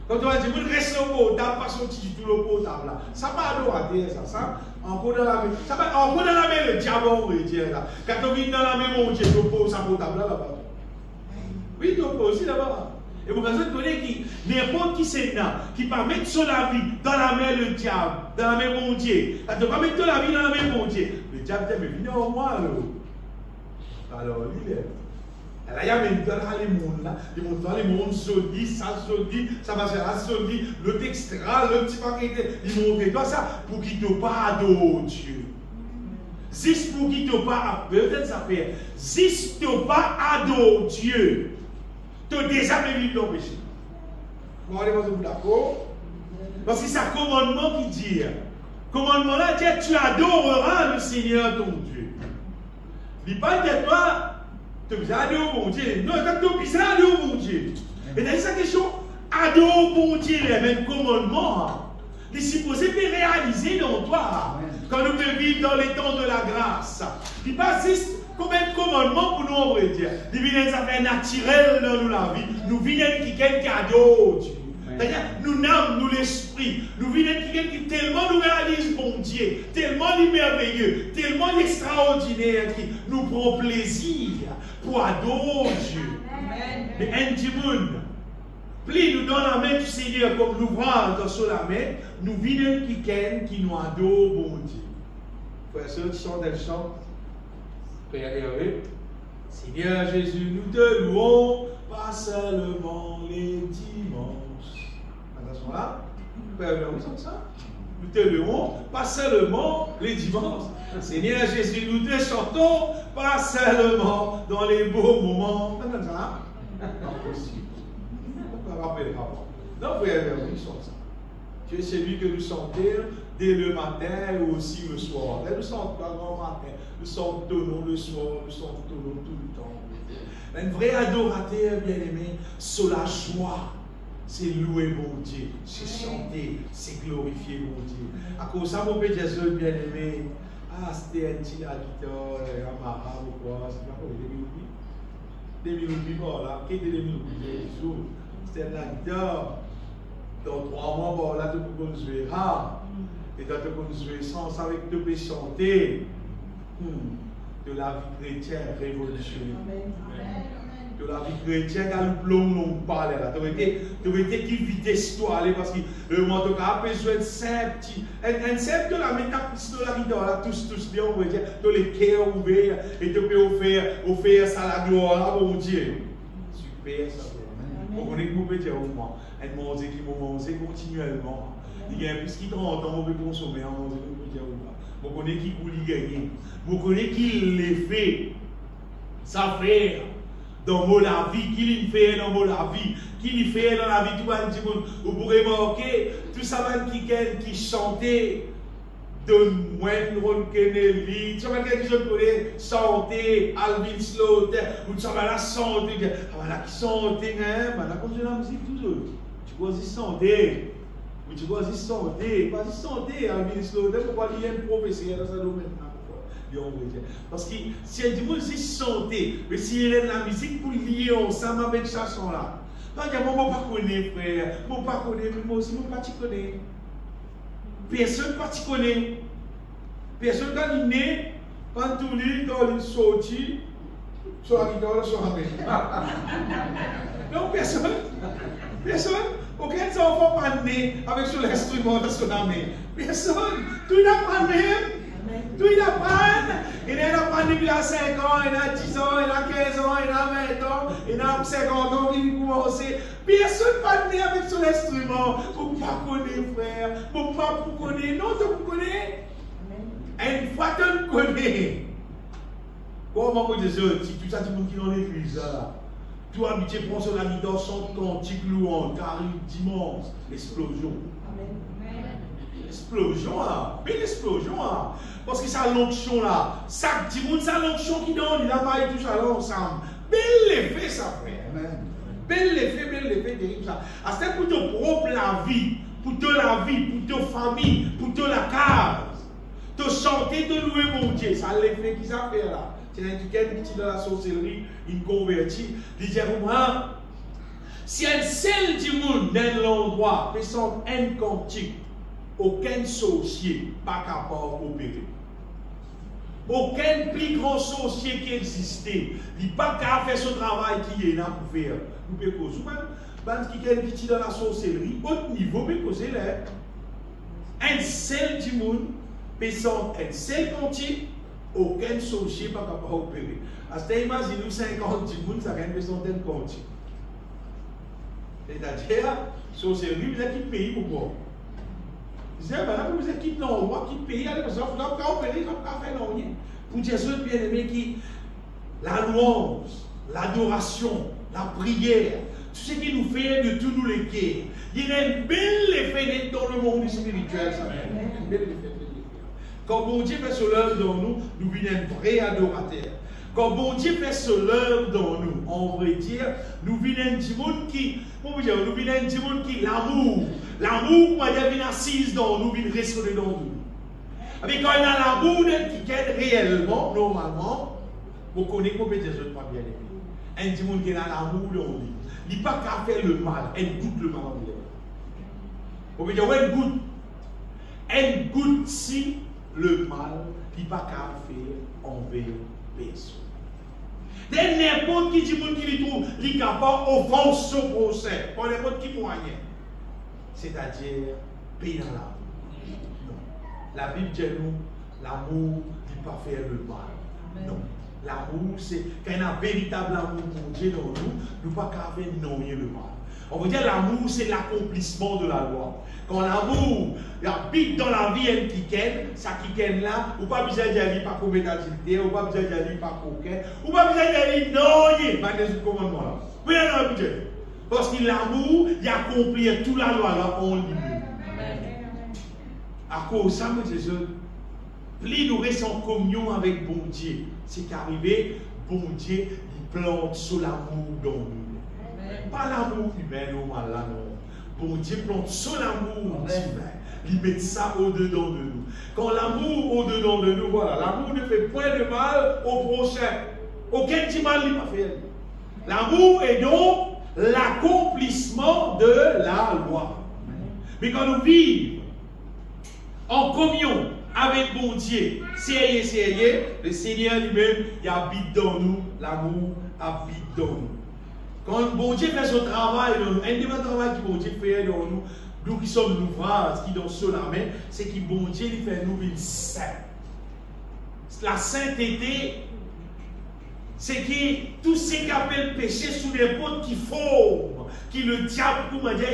Quand on va dire, vous restez au portable, pas sortir du tout le portable là. Ça va adorateur, ça. Encore dans la main. Ça va encore dans la main, le diable, on va dire là. Quand on vient dans la main, on dit, on pose sa portable là-bas. Oui, on pose aussi là-bas. Et vous avez connaître qui, n'importe qui c'est là, qui va mettre sur la vie dans la main le diable, dans la main mon Dieu. Elle ne va pas mettre la vie dans la main mon Dieu. Le diable dit, mais venez au moins alors. Alors, il est. Là, il y a même dans les mondes là, les mondes soldes, ça va faire la solide, l'autre extra, le petit paquet, ils montrent toi ça pour qu'il te pardonne Dieu. Juste pour qu'il te pardonne, peut-être ça fait, juste te pardonne Dieu. Tu as déjà vécu ton péché. Vous allez vous d'accord? Parce que c'est un commandement qui dit, commandement là dit, tu adoreras le Seigneur ton Dieu. Il ne pas de toi, tu as adoré au bon Dieu. Non, tu as adoré au bon Dieu. Et dans cette question, adorer au bon Dieu, le même commandement, il est supposé de réaliser dans toi. Quand nous vivons dans les temps de la grâce, il pas juste comme un commandement pour nous, on va dire. Il vient des affaires naturelles dans la vie. Nous venons qui adore Dieu. C'est-à-dire, nous l'âme, nous l'esprit. Nous venons qui tellement nous réalise bon Dieu, tellement merveilleux, tellement extraordinaire, qui nous prend plaisir pour adorer Dieu. Mais un dimanche, plus nous donne la main du Seigneur comme l'ouvrage sur la main, nous venons qui nous adore bon Dieu. Frères et sœurs, qui sont dans le chant. Père Hervé, Seigneur Jésus, nous te louons, pas seulement les dimanches. Attention là, Père Hervé, vous entendez ça? Nous te louons, pas seulement les dimanches. Seigneur Jésus, nous te chantons, pas seulement dans les beaux moments. Vous entendez ça? Impossible. On peut rappeler avant. Non, Père Hervé, ils chantent ça. Tu es celui que nous chantons dès le matin ou aussi le soir. Nous chantons le matin. Nous sommes tonneaux le soir, nous sommes tonneaux tout le temps. Un vrai adorateur bien-aimé, c'est la joie. C'est louer mon Dieu, c'est chanter, c'est glorifier mon Dieu. À cause de ça, mon Père Jésus bien-aimé, c'était un petit adorateur, un marabout ou quoi, c'est pas quoi, 2000 roupies, voilà, qui était 2000 roupies, c'était un adorateur. Dans 3 mois, voilà, tu peux jouer rare. Et tu peux jouer sans, avec tu peux chanter. De la vie chrétienne révolutionnaire. De la vie chrétienne, quand le plomb nous parle là. Tu aurais été qui vitesse toi aller parce que le monde a besoin de simple. Un simple de la métaphysique de la vie là, tous bien, on va dire, de les cœurs ouverts et tu peux offrir ça à la gloire, mon Dieu. Super ça. On connaît que vous pouvez dire au moins, un manger qui mange continuellement. Il y a plus qui 30 ans, on peut consommer un manger, on peut dire au moins. Vous connaissez qui vous gagner. Vous connaissez qui les fait. Ça fait dans la vie, qui le fait dans la vie, qui le fait dans la vie. Tout le monde, vous pourrez remarquer, tout ça qui chantait de Wayne Kennedy, tu vois quelque chose qui chanter, Alvin Slaughter, ou tu vois la santé, voilà qui chantait, là comme je la musique toujours. Tu vois aussi chanter. Tu dois y santé, pas y santé, Alvin Slaughter, pourquoi il y a un professeur dans ce domaine-là? Parce que si elle dit, moi, c'est santé, mais si il y a de la musique pour lier ensemble avec cette chanson-là, moi, je ne connais pas, frère, je ne connais pas, mais moi aussi, je ne connais pas. Personne ne connaît. Personne quand il est né, quand tout le monde, quand il est sorti, soit la guitare, soit la main. Non, personne. Aucun enfant pas né avec son instrument dans son main. Personne. Tout il apprend même. Tout il apprend. Il apprend depuis 5 ans, il a 10 ans, il a 15 ans, il a 20 ans, il a 50 ans, il commence. Personne pas né avec son instrument. Vous ne pas connaître, frère. Vous ne pas connaître. Non, tu ne connais. Une fois tu ne connais. Comment vous dites, si tout ça, tout le monde qui est dans l'église là. Tout habitué pour son ami dans son cantique louant, car dimanche, l'explosion. Explosion là, belle explosion là. Parce que ça l'onction là, ça dit monde, ça l'onction qui donne, il a pas tout ça là ensemble. Bel effet ça fait. Bel effet terrible ça. Ah, c'est pour te propre la vie, pour te la vie, pour te famille, pour te la case. Te chanter, te louer mon Dieu. Ça l'effet qui ça fait là. C'est un qui dans la sorcellerie, il convertit. Il dit, si un seul du monde dans l'endroit peut son un cantique, aucun sorcier pas capable d'opérer. Aucun plus grand sorcier qui existait, il n'est pas capable de faire ce travail qui est là pour faire. Nous pouvons causer. Qui est dans la sorcellerie, haut niveau, mais causer là. Un seul du monde peut son un seul cantique, aucun sorcier pas capable d'opérer. À imagine-nous 50 du monde, ça gagne une centaine de cantiques. C'est-à-dire, sorcellerie, vous êtes qui pays pour quoi? Vous êtes qui l'endroit, qui pays, allez, parce que vous n'avez pas opéré, vous n'avez pas fait rien. Pour Jésus bien-aimé, qui la louange, l'adoration, la prière, tout ce qui nous fait de tous nous les cœurs. Il y a un bel effet d'être dans le monde spirituel. Ça un bel effet. Quand bon Dieu fait ce l'œuvre dans nous, nous venons un vrai adorateur. Quand bon Dieu fait ce l'œuvre dans nous, on vrai dire, nous venons du monde qui, comment dire, nous venons du monde qui, l'amour, l'amour, qui vient assise dans nous, vient rester dans nous. Mais quand il y a l'amour qui est réellement, normalement, vous connaissez comment Jésus pas bien aimé. Un du monde qui a l'amour dans lui. Il n'est pas qu'à faire le mal, elle goûte le mal en lui. Vous pouvez dire, elle goûte si le mal, il n'est pas qu'à faire envers personne. N'importe qui dit qu'il trouve, il est capable d'offenser son procès, pour n'importe qui moyen. C'est-à-dire, payer dans l'amour. Non. La Bible dit nous, l'amour ne peut pas faire le mal. Non. L'amour, c'est quand il y a un véritable amour pour Dieu dans nous, nous ne pouvons pas faire nommer le mal. On veut dire l'amour, c'est l'accomplissement de la loi. Quand l'amour habite dans la vie qui ken, ça qui ken là, ou pas besoin d'y aller par commettre adultère, ou pas besoin d'y aller par coquin, ou pas besoin d'y aller non, il n'y a pas de commandement là. Oui, non, non, parce que l'amour, il accomplit toute la loi là en lui-même. À cause de ça, mon Jésus, plus nous restons en communion avec bon Dieu, c'est qu'arrivé, bon Dieu, il plante sur l'amour dans nous. Pas l'amour humain, non, là, non. Bon Dieu plante sur l'amour divin. Il met ça au-dedans de nous. Quand l'amour au-dedans de nous, voilà, l'amour ne fait point de mal au prochain. Aucun petit mal n'est pas fait. L'amour est donc l'accomplissement de la loi. Mais quand nous vivons en communion avec bon Dieu, sérieux, le Seigneur lui-même, il habite dans nous, l'amour habite dans nous. Quand bon Dieu fait son travail, un des travail que bon Dieu fait dans nous, nous qui sommes l'ouvrage, qui dans sur la main, c'est que bon Dieu il fait nous une sainte. La sainteté, c'est que tout ce qui appelle péché sous les potes qui forment, qui le diable, pour me dire,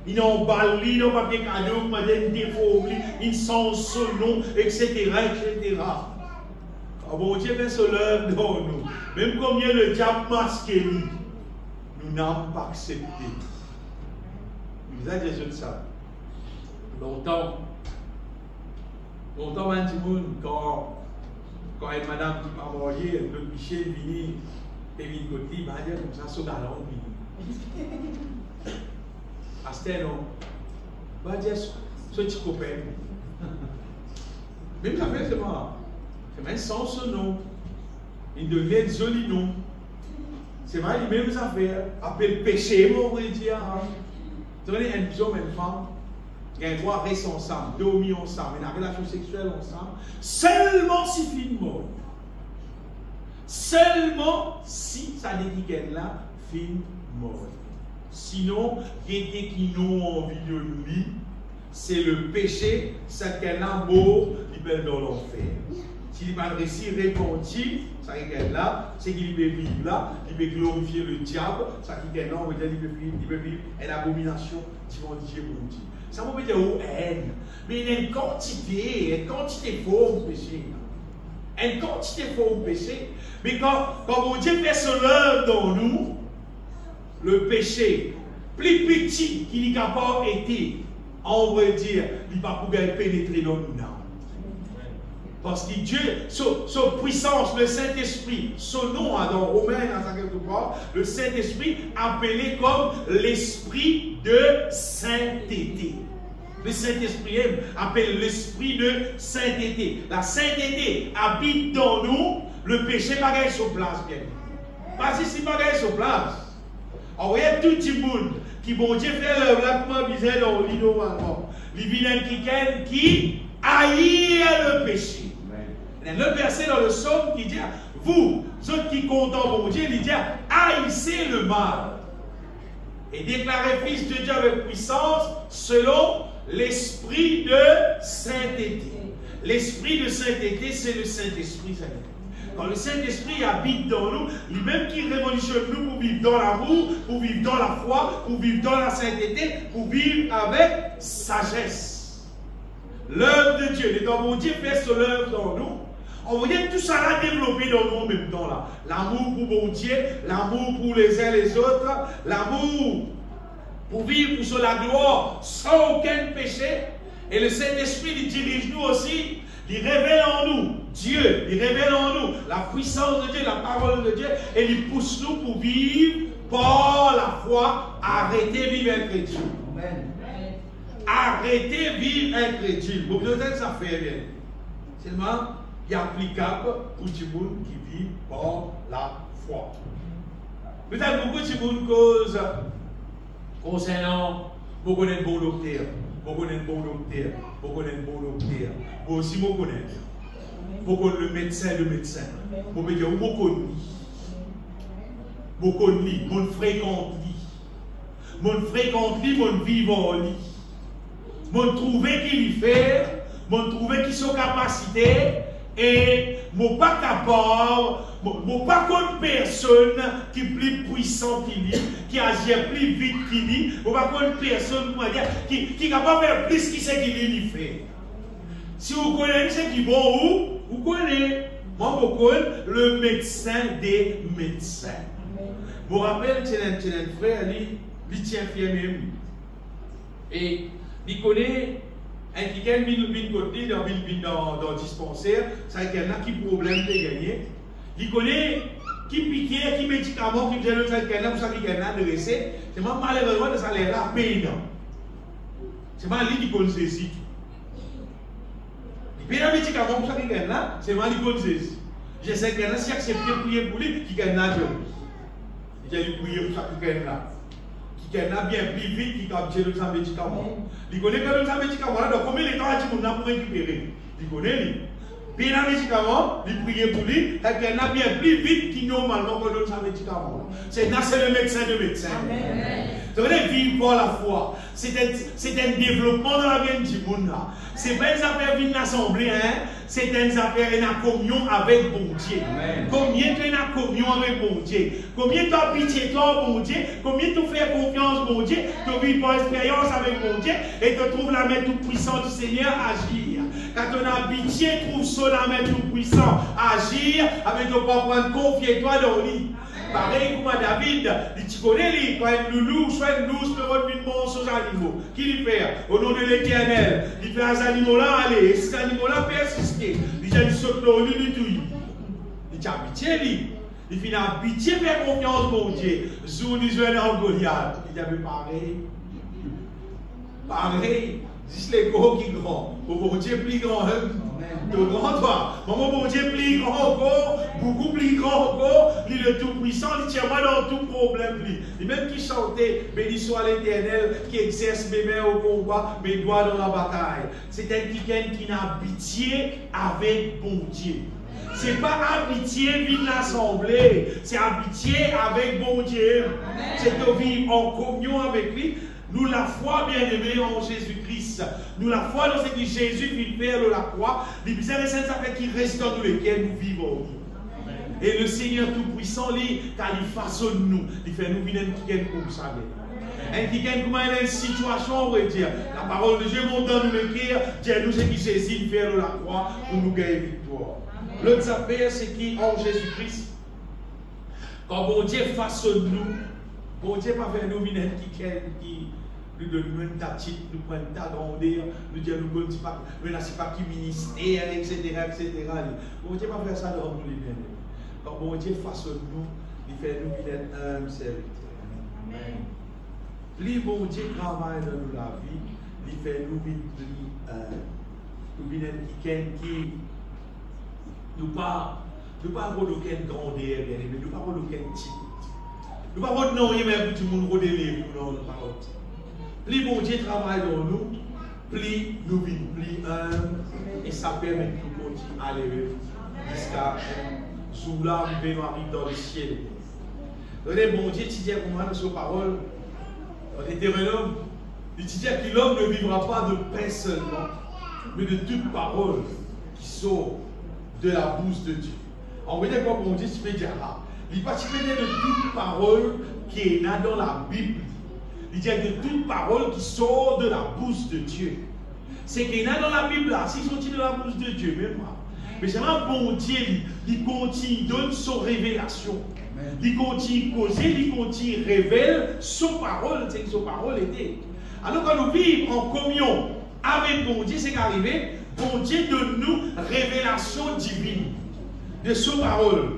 il emballe, il n'a pas bien cadeau, pour me dire, il déforme, il sent son nom, etc., etc. Quand bon Dieu fait son œuvre dans nous, même combien le diable masqué, nous n'avons pas accepté. Vous avez déjà dit ça. Longtemps, quand une madame qui m'a marié, un peu Michel vini, et vini côté, il m'a dit comme ça, son galon vini. Astel, non. Il m'a dit, ce petit copain. Même ça fait, c'est moi. C'est même sans ce nom. Il devient joli nom. C'est vrai, les mêmes affaires. Appelle péché, on pourrait dire. Vous avez un homme et une femme. Il y a un droit rester ensemble, dormir ensemble, une relation sexuelle ensemble, seulement si fin mort. Seulement si ça dit qu'elle là, fin mort. Sinon, quelqu'un qui n'a envie de lui, c'est le péché, c'est qu'elle a mort, il peut dans l'enfer. S'il n'est pas réussi répenti, ça qui est là, c'est qu'il peut vivre là, il peut glorifier le diable, ça qui est là, on veut dire il peut vivre une abomination devant Dieu pour Dieu. Ça veut dire haine. Mais il y a une quantité forte de péché. une quantité de fois au péché. Mais quand mon Dieu fait son œuvre dans nous, le péché, plus petit qu'il n'y a pas été, on va dire, il ne va pas pouvoir pénétrer dans nous. Parce que Dieu, son puissance, le Saint-Esprit, son nom dans Romains, dans quelque part, le Saint-Esprit appelé comme l'Esprit de sainteté. Le Saint-Esprit appelle l'Esprit de sainteté. La sainteté habite dans nous, le péché pas gagné sur place. Parce que si pas gagné sur place, on voyait tout le monde qui, bon Dieu, fait l'œuvre là, comment bizarre dans le lit normalement. Il vient quelqu'un qui haït le péché. Le verset dans le psaume qui dit, vous, ceux qui contemplent mon Dieu, il dit, haïssez le mal. Et déclarez fils de Dieu avec puissance selon l'esprit de sainteté. L'esprit de sainteté, c'est le Saint-Esprit. Quand le Saint-Esprit habite dans nous, lui-même qui révolutionne nous pour vivre dans l'amour, pour vivre dans la foi, pour vivre dans la sainteté, pour vivre avec sagesse. L'œuvre de Dieu, et quand mon Dieu fait son œuvre dans nous, on voyait tout ça là développer dans nous en même temps là. L'amour pour mon Dieu, l'amour pour les uns les autres, l'amour pour vivre pour la gloire sans aucun péché. Et le Saint-Esprit il dirige nous aussi, il révèle en nous Dieu, il révèle en nous la puissance de Dieu, la parole de Dieu, et il pousse nous pour vivre par la foi, arrêter de vivre incrédule. Arrêter de vivre incrédule. Bon, peut-être ça fait bien. Seulement, il est applicable pour tout le monde qui vit par la foi. Peut-être beaucoup de monde cause concernant beaucoup de bons docteurs, beaucoup de bons docteurs, beaucoup de bons docteurs. Moi aussi, je connais. Beaucoup de médecins, je peux dire, beaucoup de lui. Beaucoup de lui, mon fréquente lui. Mon fréquente lui, mon vivant lui. Mon trouver qu'il y fait, mon trouver qu'il sont capacités. Et je pas capable, je pas contre personne qui est plus puissant qu'il est, qui agit plus vite qu'il est, je pas contre personne qui est capable de faire plus qu'il fait. Si vous connaissez qui est bon, vous connaissez. Moi, je connais le médecin des médecins. Je me rappelle, c'est un frère, il tient fier même. Et il connaît. Et quelqu'un vient côté dans le dispensaire, ça y a qui problème de gagner. Il connaît qui piquait, qui médicament, qui vient de quelqu'un pour ça qu'il y a de recette. C'est malheureusement de ça les rapide. C'est mal lui qui connaît ceci. Il paye un médicament pour ça qu'il y a là, c'est mal lui qui connaît ceci. Je sais qu'il y a si accepté prier pour lui, qui gagne là. Il a lui prier pour ça qu'il y a là. Qui a bien plus vite qui capture le médicament. Il connaît que le médicament, donc combien de temps il a pour récupérer? Il connaît lui. Puis le médicament, il prie pour lui, et qu'il a bien plus vite qu'il normalement que le médicament. C'est le médecin de médecin. Vous devez vivre par la foi. C'est un développement dans la vie du monde. Ce n'est pas une affaire d'une assemblée, hein? C'est une affaire en communion avec bon Dieu. Combien tu es en communion avec bon Dieu? Combien tu as pitié toi, bon Dieu? Combien tu fais confiance, bon Dieu? Tu vis par expérience avec bon Dieu et tu trouves la main toute puissante du Seigneur agir. Quand on a pitié, trouve ça la main toute puissante agir avec ton pas prendre confiance-toi dans le lit. Pareil comme David, tu connais lui, quand un loulou, soit une louche, peut revenir aux animaux. Qui lui fait? Au nom de l'Éternel. Il fait à ces animaux-là aller. Et ces animaux-là persister. Il a dit saute dans lui, tout. Il a pitié lui. Il finit à pitié, faire confiance pour Dieu. Sous l'Israël en Goliath. Il avait pareil. Pareil. Dis les gros qui grand. Pour Dieu plus grand. De grand toi. Maman, mon Dieu plus grand encore, beaucoup plus grand encore. Il est le tout-puissant, il tient moi dans tout problème. Il même qui chantait, béni soit l'Éternel, qui exerce mes mains au combat, mes doigts dans la bataille. C'est quelqu'un qui n'a pitié avec bon Dieu. Ce n'est pas amitié vivre l'assemblée, c'est amitié avec bon Dieu. C'est de vivre en communion avec lui. Nous, la foi, bien-aimés, en Jésus-Christ. Nous, la foi dans ce que Jésus vit faire de la croix. Les bizarres et saintes affaires qui restent dans lesquelles nous vivons. Et le Seigneur Tout-Puissant, car il façonne nous. Il fait nous venir quelqu'un comme ça. Et quelqu'un comme une situation, on va dire. La parole de Dieu monte dans nous le cœur. Dieu nous ce qui Jésus fait de la croix pour nous gagner victoire. L'autre affaire, c'est qui en Jésus-Christ. Quand bon Dieu façonne nous, bon Dieu pas faire nous vinettes qui nous donne une tatite, nous prend une grandeur, nous dit nous ne pas, nous n'avons pas qui ministère, etc. Bon Dieu pas faire ça dans nous les bien. Quand bon Dieu façonne nous, il fait nous vinettes un serviteur. Amen. Plus bon Dieu travaille dans nous la vie, il fait nous vinettes qui nous pas avoir aucune grandeur, bien-aimé, nous pas avoir aucun titre. Nous pas avoir non rien même pour tout le monde redélier pour nous pas. Plus bon Dieu travaille dans nous, plus nous vivons plus et ça permet que nous continuions à aller jusqu'à jour là nous arrive dans le ciel. Donnez bon Dieu, tu dis comment dans sa parole, dans Deutéronome, il dit que l'homme ne vivra pas de pain seulement, mais de toute parole qui sort de la bouche de Dieu. En vrai, quoi bon Dieu, tu peux dire là. Il n'est pas de toute parole qui est là dans la Bible. Il dit de toute parole qui sort de la bouche de Dieu. C'est qu'il y a dans la Bible là, s'ils sont de la bouche de Dieu, même moi. Mais c'est un bon Dieu, il continue, donne son révélation. Il continue causer, il continue révèle son parole, c'est que son parole était. Alors quand nous vivons en communion avec bon Dieu, c'est qu'arrivé, bon Dieu donne nous révélation divine de son parole.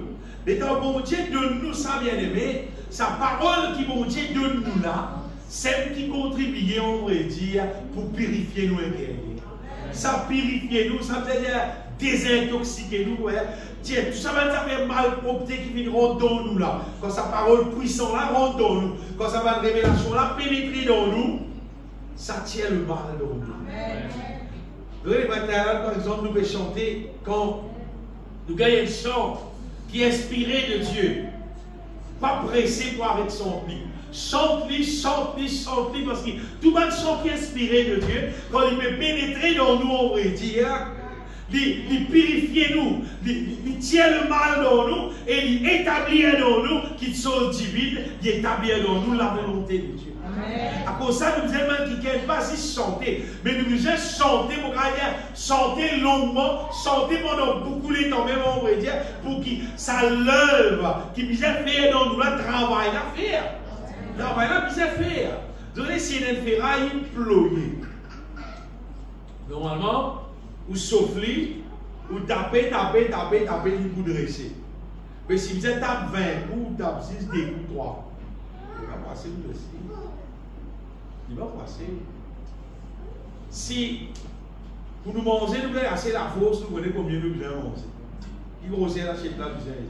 Mais quand bon Dieu donne nous ça, bien aimé, sa parole qui bon Dieu donne nous là, celle qui contribue, on va dire, pour purifier nous intérieurs. Ça purifie nous, ça veut dire désintoxiquer nous. Ouais. Tiens, tout ça va faire mal propreté qui vient rentrer dans nous là. Quand sa parole puissante là rentre dans nous, quand sa révélation là pénétrer dans nous, ça tient le mal dans nous. Amen. Par exemple, nous pouvons chanter quand nous gagnons un chant qui est inspiré de Dieu. Pas pressé pour arrêter son pli. Chante-lui, chante-lui, chante-lui, parce que tout le chant qui est inspiré de Dieu, quand il peut pénétrer dans nous, on va dire, il purifie nous, il tient le mal dans nous, et il établit dans nous, qu'il soit divine, il établit dans nous la volonté de Dieu. Amen. À cause de ça, nous disons qu'il ne pas si chanter, mais nous disons chanter pour chanter longuement, chanter pendant beaucoup de temps, même on va dire, pour que ça lève, qu'il puisse faire dans nous le travail à faire. Le travail à faire. Vous allez essayer de faire un ployer. Normalement, ou souffler, ou taper, il vous dresser. Mais si vous êtes tape 20 coups, tape 6, 2 coups, 3, il va passer le dossier. Il va passer. Si pour nous manger, nous voulons assez la force, nous voulons combien nous voulons manger. Il va aussi lâcher le plat du zèle.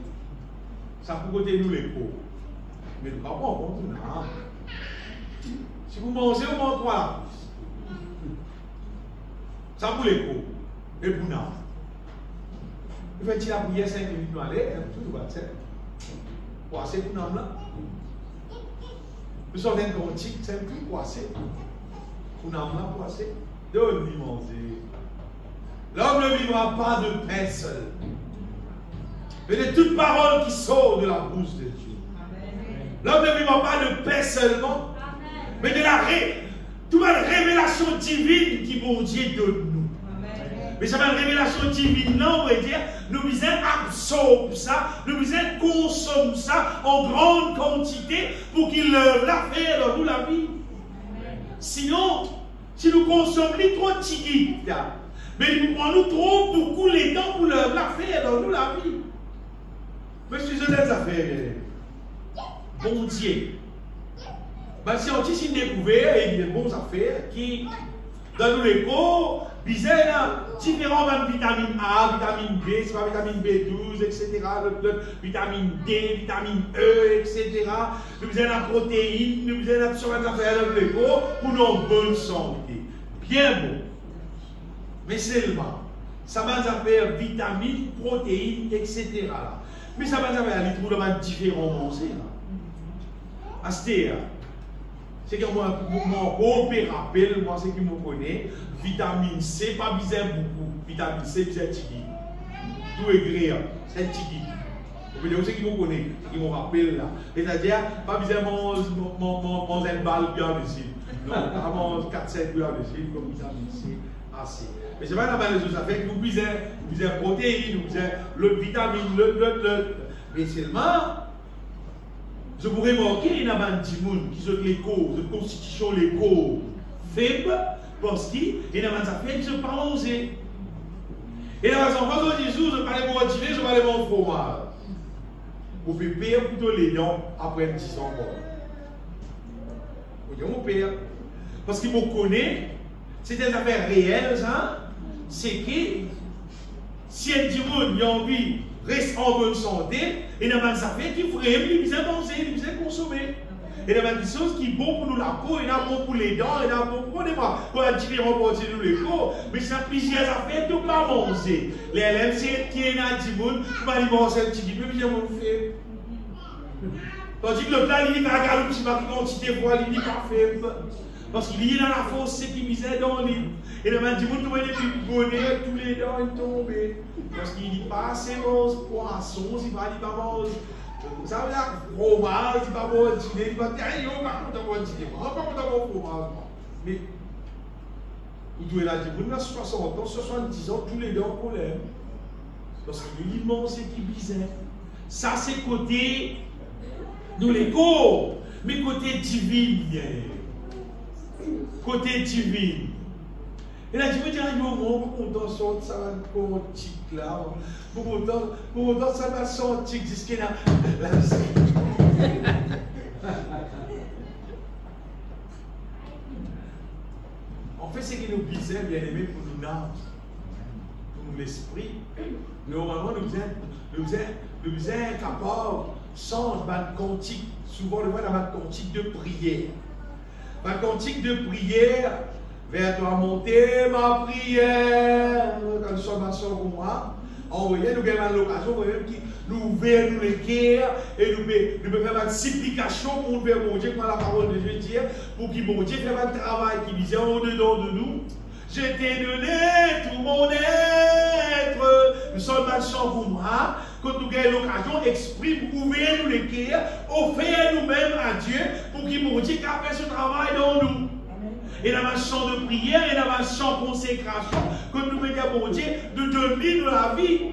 Ça pour côté nous les pauvres. Mais nous ne pouvons pas en compte. Si vous mangez, vous mangez 3 ça pour les pauvres. Et pour nous. Il fait la prière 5 minutes, nous aller, tout va faire. Pour assez pour nous là. Nous sommes dans un tic, c'est un peu poissé. Pour nous là, poissé. Donne-lui manger. L'homme ne vivra pas de pain seul, mais de toute parole qui sort de la bouche de Dieu. L'homme ne vivra pas de pain seulement, mais de toute la révélation divine qui bon Dieu donne nous. Mais ça va une révélation divine, non, on va dire, nous besoin absorber ça, nous besoin consommer ça en grande quantité pour qu'il la fait dans nous la vie. Sinon, si nous consommons trop de tigui, mais nous prenons trop beaucoup de temps pour la faire dans nous la vie. Mais je suis honnête à faire. Bon Dieu. Ben, si on dit une découverte, il y a des bonnes affaires qui, dans nous les corps, bizarre, différentes vitamines A, vitamine B, c'est pas vitamine B12, etc. Vitamine D, vitamine E, etc. Nous avons la protéine, nous avons la sur les affaires dans les corps pour nos bonne santé. Bien bon. Mais seulement, ça va faire vitamines, protéines, etc. Mais ça va faire les trous dans différents manger. Astéa. C'est que moi, je rappelle, moi, c'est qui me connaît, vitamine C, pas bizarre beaucoup. Vitamine C, bizarre tiki. Tout est gré, c'est tiki. Vous voyez, c'est qui me connaît, qui me rappelle là. C'est-à-dire, pas bizarre manger une balle bien ici. Non, pas manger 4-5 bien ici, comme vitamine C. assez. Mais c'est pas la malheureuse, ça fait que nous puisons protéines, nous puisons l'autre vitamine, l'autre. Mais seulement, je pourrais manquer, il y a des gens qui sont les causes, de constitution les causes faibles, parce qu'il y a des affaires qui ne sont pas mangées. Et dans les enfants de Jésus, je parlais pour retirer, je parlais pour fromage. Vous faites payer plutôt les dents après 10 ans. Vous voyez, mon père. Parce qu'il me connaît, c'est des affaires réelles, hein? C'est que si un petit monde a envie de rester en bonne santé, il y a des affaires qui font il besoin de manger, il besoin de consommer. Il y a des choses qui sont bonnes pour nous la peau, il y a bon pour les dents, il y a bon pour attirer remporter nous les corps, mais c'est plusieurs affaires de ne pas manger. Les LMC qui est un petit monde, pour aller manger un petit peu, puis j'ai mon fait. Tandis que le plat, il est à galoupe, c'est pas quantité de fois, il n'est pas fait. Parce qu'il est dans la fosse, c'est qui misère dans l'île. Et le même monde, nous les bonnet, tous les dents, ils tombent. Parce qu'il dit pas assez de poisson, il va pas manger. Ça veut dire fromage, il va pas manger, il va dire, il va pas manger, il va pas manger fromage. Mais, vous devez la dire, vous avez 60 ans, 70 ans, tous les dents qu'on aime. Parce qu'il est immense, c'est qui bizarre. Ça, c'est côté, nous les corps, mais côté divin, côté divin. Et là, tu me dis, ah, non, pour content, ça va être quantique là. Pour content, ça va sentir jusqu'à la En fait, c'est que nous bizarres, bien aimés, pour nous nager, pour nous l'esprit. Normalement, nous sommes capables, sans le cantique, souvent le voit dans le cantique de prière. Ma cantique de prière, vers toi monter ma prière, quand nous sommes ensemble pour moi, envoyez nous avons l'occasion nous ouvrir nous les cœurs et nous pouvons faire une supplication pour nous faire bon Dieu, comme la parole de Dieu dit, pour qu'il bon Dieu fasse un travail qui disait au-dedans de nous. Je t'ai donné tout mon être. Nous sommes ensemble pour moi. Quand nous avons l'occasion, exprime, ouvrez-nous les cœurs, offrez nous-mêmes à Dieu pour qu'il bon Dieu fasse ce travail dans nous. Et dans un chant de prière, et dans un chant de consécration, que nous mettons à bon Dieu de donner de la vie.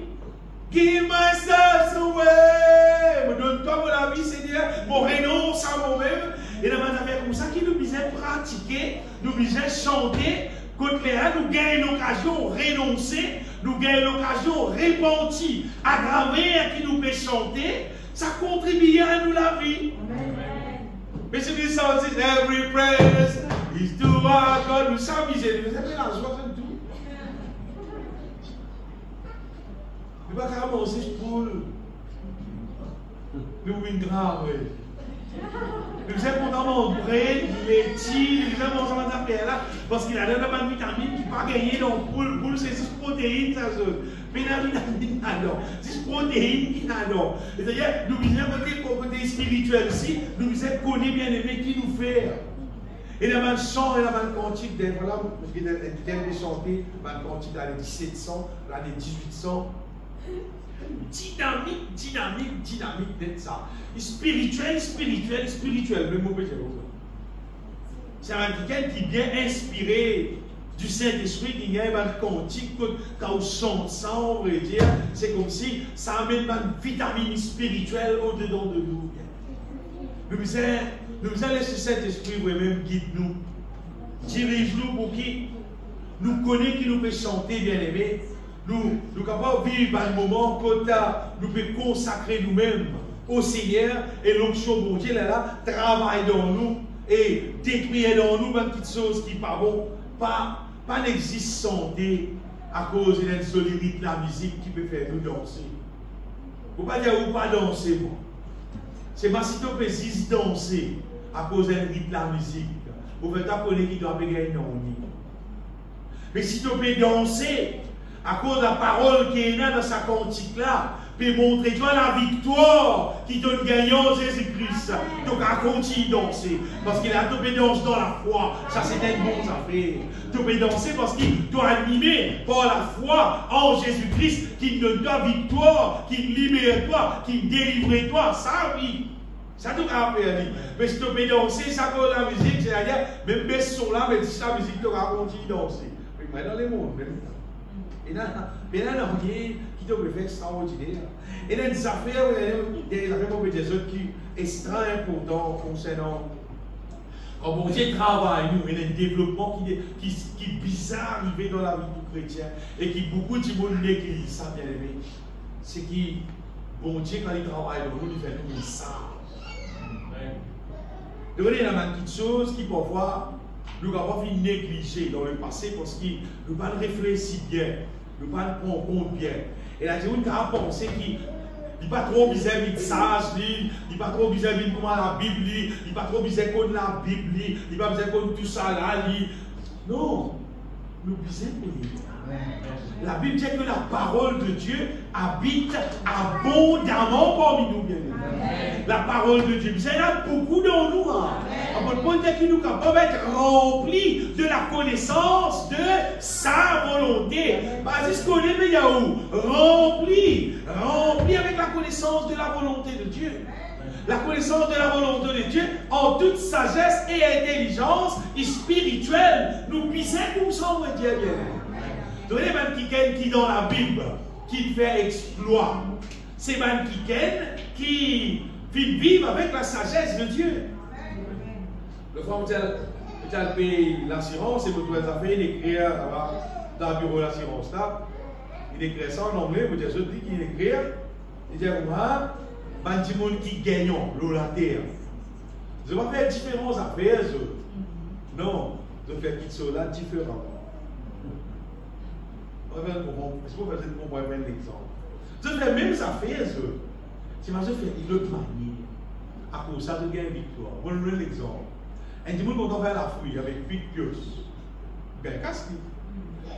Give myself away. Me donne-toi la vie, Seigneur. Mon renonce à moi-même. Et dans un affaire comme ça, qui nous besoin pratiquer, nous besoin chanter. Quand nous gagnons l'occasion de renoncer, nous gagnons l'occasion de repentir, aggraver qui nous peut chanter, ça contribue à nous la vie. Mais c'est des sons, c'est every praise is to our God. Nous sommes misérieux. Vous avez la joie de tout. Nous ne pouvons pas commencer pour nous une grave. Nous sommes contents de bread, laitier, nous sommes contents de faire là, parce qu'il a des vitamines qui ne pas gagner dans le poule. Poule, c'est 6 protéines, ça se. Mais la vitamine, non. 6 protéines, non. C'est-à-dire, nous sommes côté spirituel aussi, nous sommes connus bien aimés qui nous fait. Et dans le chant et dans le cantique, voilà, parce qu'il y a des chantés, dans le cantique dans les 1700, dans les 1800. Dynamique d'être ça. Spirituel, le mot que j'ai besoin. C'est un quelqu'un qui est bien inspiré du Saint-Esprit, qui a un cantique, quand on chante ça, on veut dire, c'est comme si ça amène une vitamine spirituelle au-dedans de nous. Nous allons laisser cet esprit vous-même guide-nous, dirige-nous pour qui nous connaît, qui nous peut chanter, bien aimé. Nous sommes capables de vivre un moment où nous pouvons consacrer nous-mêmes au Seigneur et l'onction de Dieu là, travaille dans nous et détruire dans nous une petite chose qui n'est pas bon, pas n'existe santé à cause de l'insolite de la musique qui peut faire nous danser. Vous ne pouvez pas dire ou pas danser, bon. C'est ma si tu peux danser à cause de la musique. Vous pouvez t'appeler qui doit payer non. Mais si tu peux danser, à cause de la parole qui est là dans sa cantique là, puis montrer toi la victoire qui donne gagnant Jésus-Christ. Donc à continuer de danser. Parce qu'il a topé danse dans la foi. Ça c'est une bonne affaire. Topé danser parce qu'il doit animer par la foi en Jésus-Christ qui donne toi victoire, qui libère toi, qui délivre toi. Ça oui. Ça tout à fait. Mais si tu peux danser, ça cause la musique, c'est-à-dire, même baisse son là, mais si la musique, tu vas continuer de danser. Mais dans le monde, même. Et là, il y a rien qui doit faire extraordinaire. Et il y a des affaires, qui extra importantes concernant comment Dieu travaille, nous, il y a un développement qui est bizarre arrivé dans la vie du chrétien et qui beaucoup de monde néglige ça, bien aimé. C'est qui, bon Dieu, quand il travaille, il fait nous ça. Donc, il y a une petite chose qui parfois nous avons fait négliger dans le passé parce que nous ne pas réfléchir bien, nous ne pas prendre compte bien. Et là, on a pensé qu'il n'est pas trop bizarre de sage, il n'est pas trop bizarre de comment la Bible, il n'est pas trop bizarre de la Bible, il n'est pas bizarre de tout ça là. Non, nous bizarre pour lui. La Bible dit que la parole de Dieu habite abondamment parmi nous, bien aimés. La parole de Dieu, c'est là beaucoup dans nous. À mon point de vue, nous sommes capables d'être remplis de la connaissance de sa volonté. Pas juste qu'on est Yaou, remplis avec la connaissance de la volonté de Dieu. La connaissance de la volonté de Dieu en toute sagesse et intelligence et spirituelle. Nous puissons comme ça, on va dire bien. Donc, il y a quelqu'un qui dans la Bible qui fait exploit. C'est quelqu'un qui vit avec la sagesse de Dieu. Le fois où tu as payé l'assurance, et vous avez fait, il écrit dans le bureau d'assurance là. Il écrit ça en anglais, vous dites, je dis qu'il écrit. Il dit, moi, il y a des gens qui gagnent l'eau la terre. Je ne vais pas faire différentes affaires. Non, je fais quelque chose là différent. Je vais vous donner un exemple. Je fais les mêmes affaires. Si je fais une autre manière, à cause de ça, je gagne victoire. Je vous donne l'exemple. Un dimanche, on va faire la fouille avec 8 pièces. Ben, casse.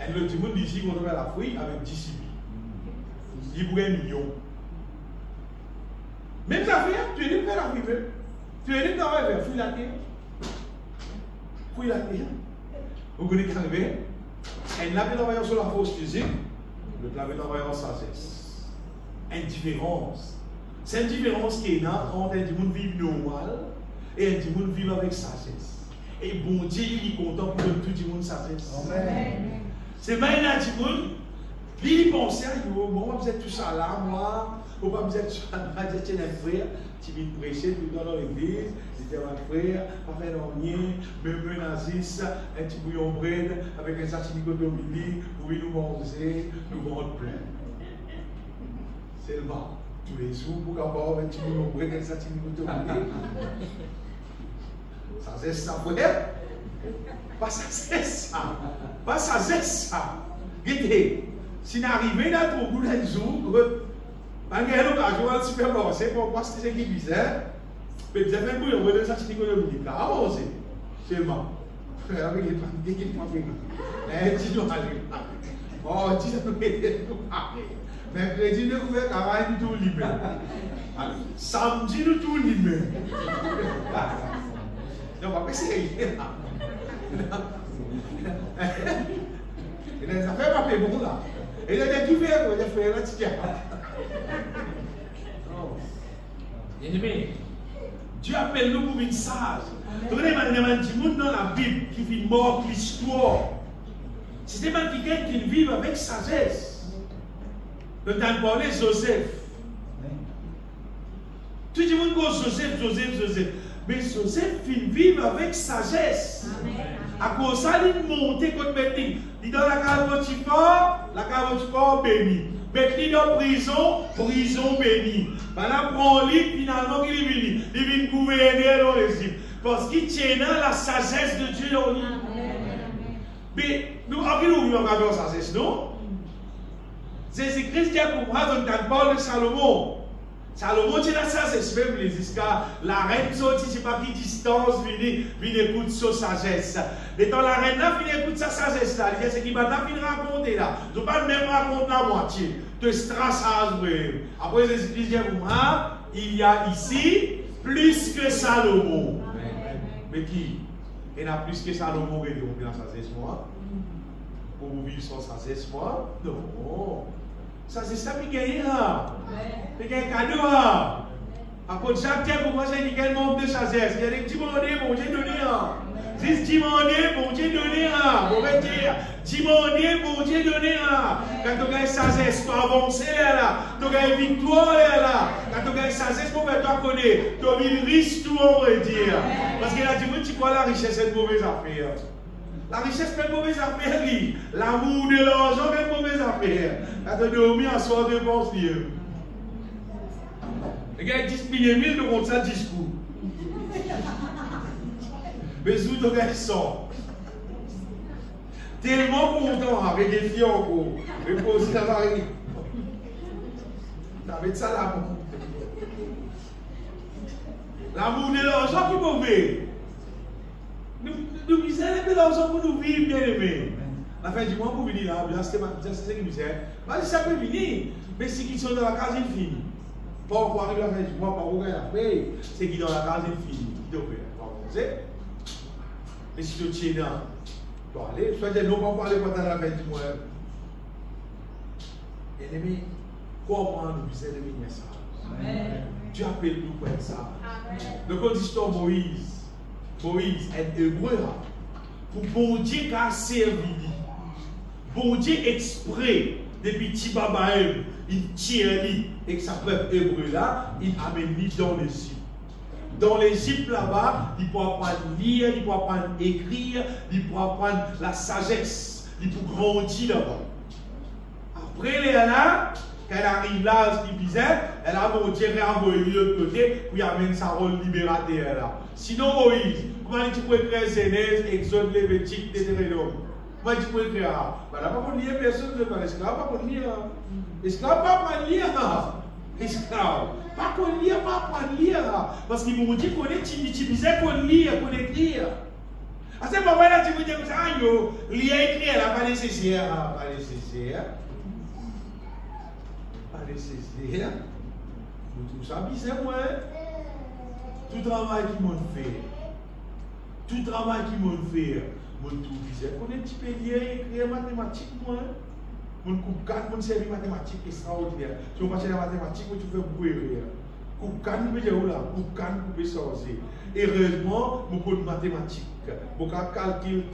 Et le dimanche d'ici, on va faire la fouille avec 10 civils. Il vous gagne 1 million. Même affaire, tu es venu faire la fouille. Tu es venu faire fouille la terre. Fouille la terre. Vous connaissez qu'arriver. Elle l'avait travaillé sur la force physique, l'autre l'avait travaillé en sagesse. Indifférence. C'est une différence qui est là entre un monde vivre normal et un monde vivre avec sagesse. Et bon Dieu, il est content pour tout le monde sagesse. Amen. C'est pas un monde, il pense à moi, moi, vous êtes tout ça là, moi, vous pas vous êtes tout ça là, vous êtes un frère, tu viens prêcher tout dans l'église. C'était un frère, pas fait rien, me menacer, un petit bouillon bread avec un sachet de midi, pour nous manger, nous vendre plein. C'est le bas. Tous les jours, pour avoir un petit bouillon bread, un sachet de midi. Ça c'est ça, frère. Pas ça, c'est ça. Pas ça, c'est ça. Regardez, si nous arrivons dans ton bout d'un jour, on a l'occasion de supermarché pour voir ce qui est bizarre. Mais vous avez un peu de ça, c'est économique. Avancez. Seulement. Avec les papiers qui font faire. Tu dois aller. Oh, tu dois aller. Mais crédit ne pouvait pas du tout libre. Samedi, nous tout libre. Non, pas essayer. Et les affaires pas fait bon là. Et il y a des tout faire, il y a fait là, tu bien-aimé. Dieu appelle nous pour une sage. Donc, il y a des gens dans la Bible qui vivent mort l'histoire. C'est des gens qui vivent avec sagesse. Nous avons parlé de Joseph. Tout le monde dit Joseph. Mais Joseph vit avec sagesse. À cause de ça, il monte contre Betty. Il est dans la Potiphar béni. Betty dans prison béni. Maintenant, prend lui, finalement, il vient gouverner dans l'Égypte. Parce qu'il tient la sagesse de Dieu dans lui. Mais nous, nous avons la sagesse, non? Jésus-Christ dit pour moi, on parle de Salomon. Salomon tient la sagesse, même jusqu'à la reine sortie, c'est pas qui distance, vient écouter sa sagesse. Mais quand la reine là, vient écouter sa sagesse là, c'est qui va raconter là. Je ne vais pas même raconter la moitié. De strassage, après Jésus-Christ dit pour moi, il y a ici plus que Salomon. Mais qui? Il y a plus que Salomon qui est la sagesse, moi. Pour vous vivre sans sagesse, moi? Non. Ça, c'est ça qui gagne là. C'est un cadeau là. À cause de chaque terre, pour moi, c'est quel nombre de sagesse. Il y a des petits mots, bon, j'ai donné là. Dis demander, bon Dieu donnera. Bon dire, demander, bon Dieu donnera. Quand tu as sagesse, tu avances là. Tu as victoire là. Quand tu as sagesse, pour que tu connais, tu as une risque, tout on va dire. Parce que là, tu crois la richesse est une mauvaise affaire. La richesse est une mauvaise affaire. L'amour de l'argent est une mauvaise affaire. Quand tu dormis à soir de pense lieu. Les gars, 10 000 de compte ça discours. Mais où tu as sort? Tellement content avec des filles encore. Mais pour aussi la marine. Avec ça l'amour. L'amour de l'argent qui est mauvais. Nous misons un peu d'argent pour nous vivre, bien aimés. La fin du mois pour venir là, bien c'est ce qui misère. Ça peut venir, mais ceux qui sont dans la case, ils finissent. Pas pour arriver à la fin du mois, pas pour gagner après. Ceux qui sont dans la case, ils finissent. Qui doivent faire. Mais si tu tiens dans, tu dois aller. Soit tu n'as pas parlé pendant la fin du mois. Bien aimé, comment nous misons de venir ça? Tu appelles nous pour ça. Donc, on dit Moïse est hébreu pour bon Dieu qui a servi. Bon Dieu exprès, depuis Tibabaëm, il tire et que sa peuple hébreu là, il amène dans l'Égypte. Dans l'Égypte là-bas, il peut apprendre à lire, il peut apprendre à écrire, il peut apprendre la sagesse, il peut grandir là-bas. Après, elle est là. Quand elle arrive là, ce qu'il disait, elle a bon Dieu renvoyé de l'autre côté pour y amener sa rôle libérateur là. Sinon, Moïse, comment tu peux écrire Genèse, Exode, Lévitique, Deutéronome? Comment tu peux écrire ça? Bah, là, pas lire personne ne parle. Esclave, pas lire. Esclave, pas lire. Esclave, pas lire, pas lire. Parce que mon Dieu connaît, tu disais qu'on lire, qu'on écrire. À ce moment-là, tu peux dire que ça, lire, écrire, là, pas nécessaire. Pas nécessaire. Nécessaire. Tout ça, c'est moi. Tout travail qui m'ont fait. Tout travail qui m'ont fait. Mon tout disait, on est un petit peu lié, écrire mathématiques, moi. Mon coupe 4, mon service mathématique extraordinaire. Si on passe la mathématique, tu fais beaucoup écrire. Coupe 4, nous pouvons là. Coupe 4, nous pouvons sortir. Heureusement, mon cours de mathématiques. Mon calcul,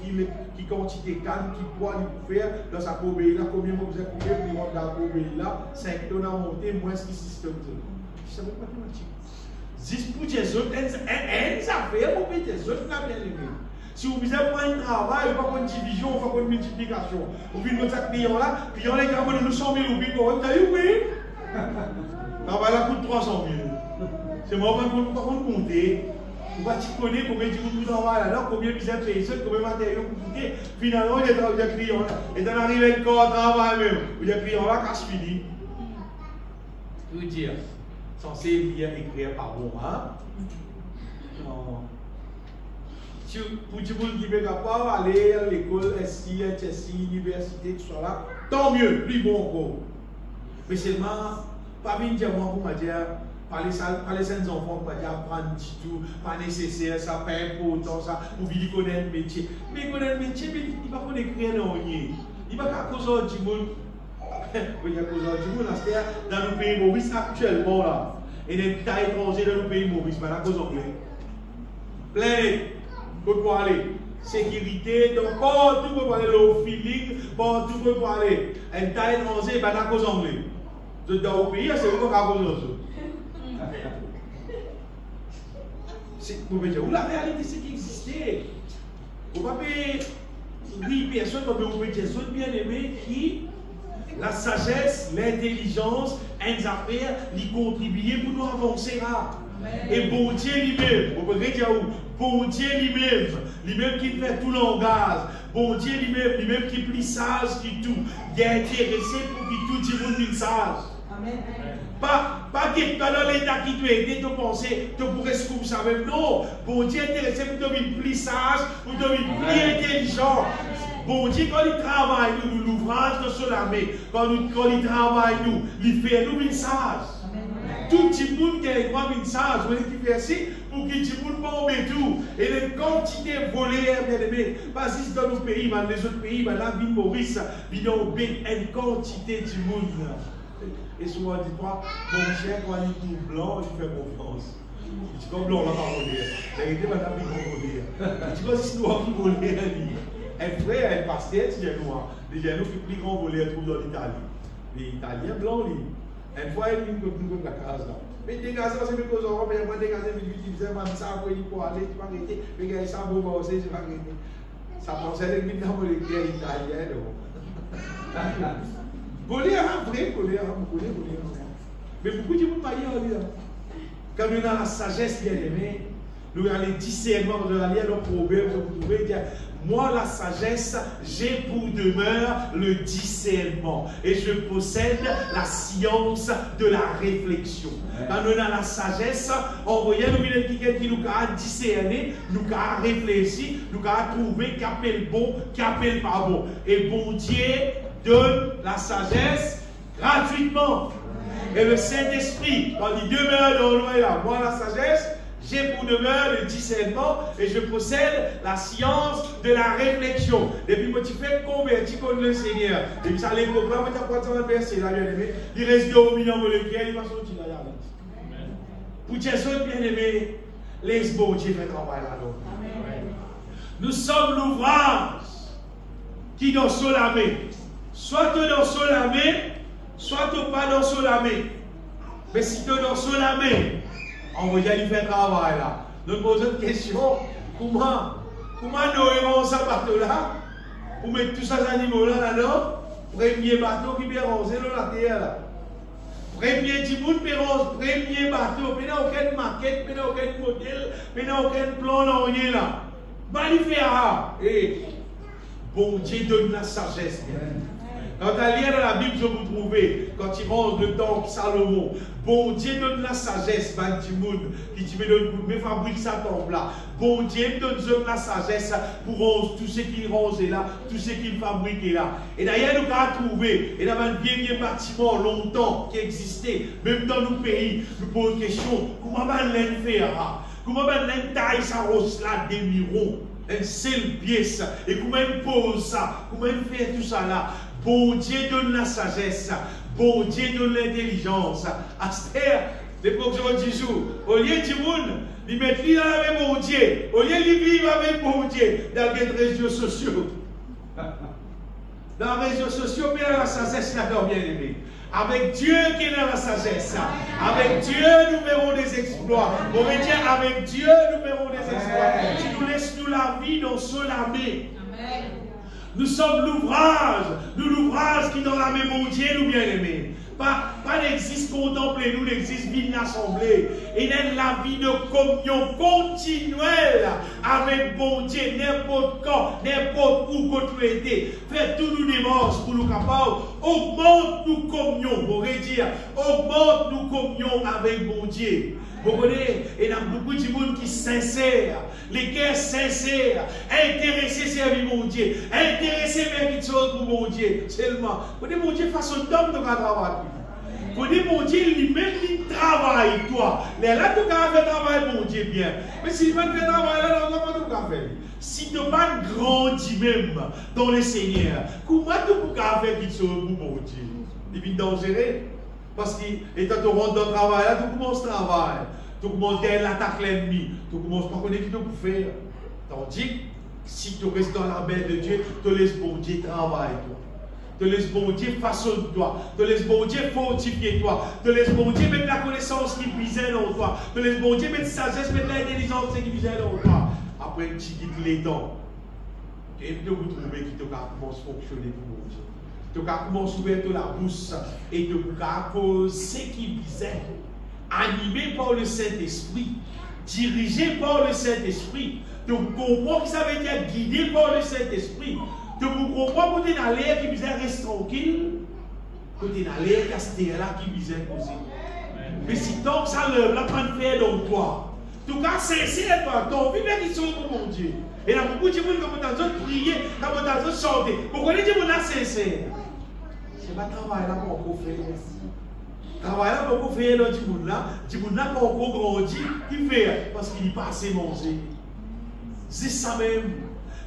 qui quantité canne, qui poids, il peut faire dans sa courbe là, combien vous avez coupé pour dans la courbe là, 5 tonnes à monter, moins ce qui système. Je savais mathématiques. 10 pour des autres, ça fait, vous pouvez des autres, bien aimé. Si vous avez un travail, vous avez une division, vous avez une multiplication. Vous avez votre client là, client les gars, nous 100 000 roupies, vous avez dit oui. Travail là coûte 300 000. C'est moi qui vais compter. Vous va connaître combien de travail là, combien vous avez payé, combien de matériaux vous coûtez. Finalement, il y a des clients là. Et dans l'arrivée de corps travail même, il y a des clients là qui sont finis. Je veux dire, censé lire écrire par bon, hein? Non. Pour tout le monde qui est capable d'aller à l'école, SI, HSI, université, tout ça là, tant mieux, plus bon encore. Mais seulement, pas venir dire moi pour me dire, par les jeunes enfants, pour dire apprendre tout, pas nécessaire, ça pas important, ça, pour venir connaître le métier. Mais connaître le métier, il ne va pas écrire non rien. Il ne va pas causer du monde. Il y a cause du monde, dans le pays Maurice actuellement là. Et les tas étrangers dans le pays Maurice, mais la cause anglais. Plein. Pour aller. Sécurité, donc partout pour aller le feeling, partout pour aller. Un tas étranger, ben la cause anglaise. Dans le pays, c'est vous qui avez cause vous pouvez dire, la réalité c'est qu'il existait. Vous ne pouvez pas dire personne, mais vous pouvez dire bien aimé qui la sagesse, l'intelligence, les affaires, les contribuer pour nous avancer là. Et bon Dieu lui-même, vous pouvez dire où? Bon Dieu lui-même qui fait tout langage, bon Dieu lui-même qui est plus sage que tout, il est intéressé pour que tout le monde soit sage. Amen. Pas que dans l'état qui tu es aidé, tu penses, tu pourrais se couper ça même. Non, bon Dieu est intéressé pour devenir plus sage, pour devenir plus intelligent. Bon Dieu, quand il travaille nous, l'ouvrage de Solamé, quand il travaille nous, il fait nous une sage. Tout le monde qui est une sage, vous voyez qui fait ainsi, pour que tout le monde bombe tout. Et les quantités volées, bien aimé, pas juste dans nos pays, mais les autres pays, la ville de Maurice, il y a une quantité de monde. Et souvent, on dit, mon cher, quand il est tout blanc, il fait confiance. Il dit comme l'on l'a pas volé. La vérité, madame, ils vont voler. Il dit comme si nous avons volé un frère, un pasteur, c'est noir. Déjà, nous, plus grand volé, trouve dans l'Italie. Les Italiens blancs, une fois, ils viennent la case là. Mais dégager, c'est mes causes européennes, mais moi, dégager, ils disent, ça, il faut aller, tu vas arrêter. Mais gars, ça, bon, aussi, je vais arrêter. Ça pensait que nous avons les guerres italiennes. Voler un vrai, voler. Mais beaucoup de monde pas y aller. Quand nous avons la sagesse bien aimée, nous avons les discernements de la loi, le proverbe, vous pouvez dire, moi la sagesse, j'ai pour demeure le discernement. Et je possède la science de la réflexion. Quand nous avons la sagesse, on voyait nous quelqu'un qui nous a discerné, nous a réfléchi, nous a trouvé qui appelle bon, qui appelle pas bon. Et bon Dieu donne la sagesse gratuitement. Et le Saint-Esprit, quand il demeure dans nous, là, moi la sagesse, j'ai pour demeure le discernement et je possède la science de la réflexion. Depuis que tu fais convertir contre le Seigneur, et que ça les programmes, tu as pas de verset là, bien aimé, il reste 2 millions de molécules, il va sortir là. Pour Dieu, bien aimé, laisse bon Dieu faire travail là-dedans. Nous sommes l'ouvrage qui dans la main. Soit tu dans la main, soit tu pas dans la main. Mais si tu dans la main, on va y aller faire travail là. Nous posons une question. Comment nous aurons ce bateau là pour mettre tous ces animaux là-dedans? Premier bateau qui vient ranger dans la terre là. Premier Dimoun, premier bateau. Mais il n'y a aucune maquette, mais il n'y a aucun modèle, mais il n'y a aucun plan dans rien là. Magnifique. Et bon Dieu donne la sagesse. Quand tu lis dans la Bible, je vous trouvez, quand il range le temple Salomon, bon Dieu donne la sagesse, qui te donne mais fabrique sa temple là. Bon Dieu donne la sagesse pour rendre tout ce qu'il range là, tout ce qu'il fabrique là. Et d'ailleurs, nous avons trouvé, et dans un vieux bâtiment longtemps qui existait, même dans nos pays, nous posons la question, comment on l'a fait? Comment on l'a taille sa rose là, des mirons, une seule pièce, et comment on pose ça, comment on fait tout ça là? Bon Dieu donne la sagesse. Bon Dieu donne l'intelligence. Astère, l'époque de Jésus, au lieu de monde, il met lui avec bon Dieu. Au lieu de vivre avec bon Dieu dans les réseaux sociaux. Dans les réseaux sociaux, mais dans la sagesse, là, bien aimé. Avec Dieu qui est dans la sagesse. Avec Dieu, nous verrons des exploits. On veut dire, avec Dieu, nous verrons des exploits. Tu nous laisses nous la vie dans ce lamé. Amen. Nous sommes l'ouvrage qui dans la main mon Dieu nous bien aimés. Pas n'existe contempler, nous n'existe vie de l'assemblée. Et la vie de communion continuelle avec bon Dieu, n'importe quand, n'importe où que tu étais. Fais tout nous démarches pour nous capables. Augmente nous communion, pour dire, augmente nous communion avec bon Dieu. Vous connaissez, il y a beaucoup de monde qui sont sincères, les cœurs sincères, intéressés à servir mon Dieu, intéressés à faire quelque chose pour mon Dieu. Seulement, vous dites, mon Dieu, façon d'homme de travail. Vous dites, mon Dieu, lui-même, il travaille, toi. Là, tu vas faire travail, mon Dieu, bien. Mais si tu vas faire travail, là, comment tu vas faire? Si tu n'as pas grandi même dans le Seigneur, comment tu vas faire quelque chose pour mon Dieu? Il est dangereux. Parce que, étant tu rentres dans le travail, là, tu commences le travail. Tu commences à l'attaquer l'ennemi. Tu commences par connaître ce que tu peux faire. Tandis que, si tu restes dans la main de Dieu, tu laisses bon Dieu travailler toi. Tu laisses bon Dieu façonner toi. Tu laisses bon Dieu fortifier toi. Tu laisses bon Dieu mettre la connaissance qui visait dans toi. Tu laisses bon Dieu mettre sagesse, mettre l'intelligence qui visait dans toi. Après, tu quittes les temps. Et tu vous trouvez qui te commence à fonctionner pour bon Dieu. Tu commences à ouvrir la bouche et tu causes ce qui visait, animé par le Saint-Esprit, dirigé par le Saint-Esprit. Tu comprends que ça veut dire guidé par le Saint-Esprit. Tu comprends que tu es dans l'air qui visait rester tranquille, que tu es dans l'air là qui visait poser. Mais si tant que ça lève, là, prends faire dans toi. En tout cas, sincère, toi, tu as envie de faire quelque chose pour mon Dieu. Et là, beaucoup de gens qui ont prié, qui ont chanté. Pourquoi les gens sont sincères? C'est pas travail là pour qu'on fait. Travail là pour qu'on fait dans du monde là pour qu'on grandit, il fait parce qu'il n'est pas assez mangé. C'est ça même.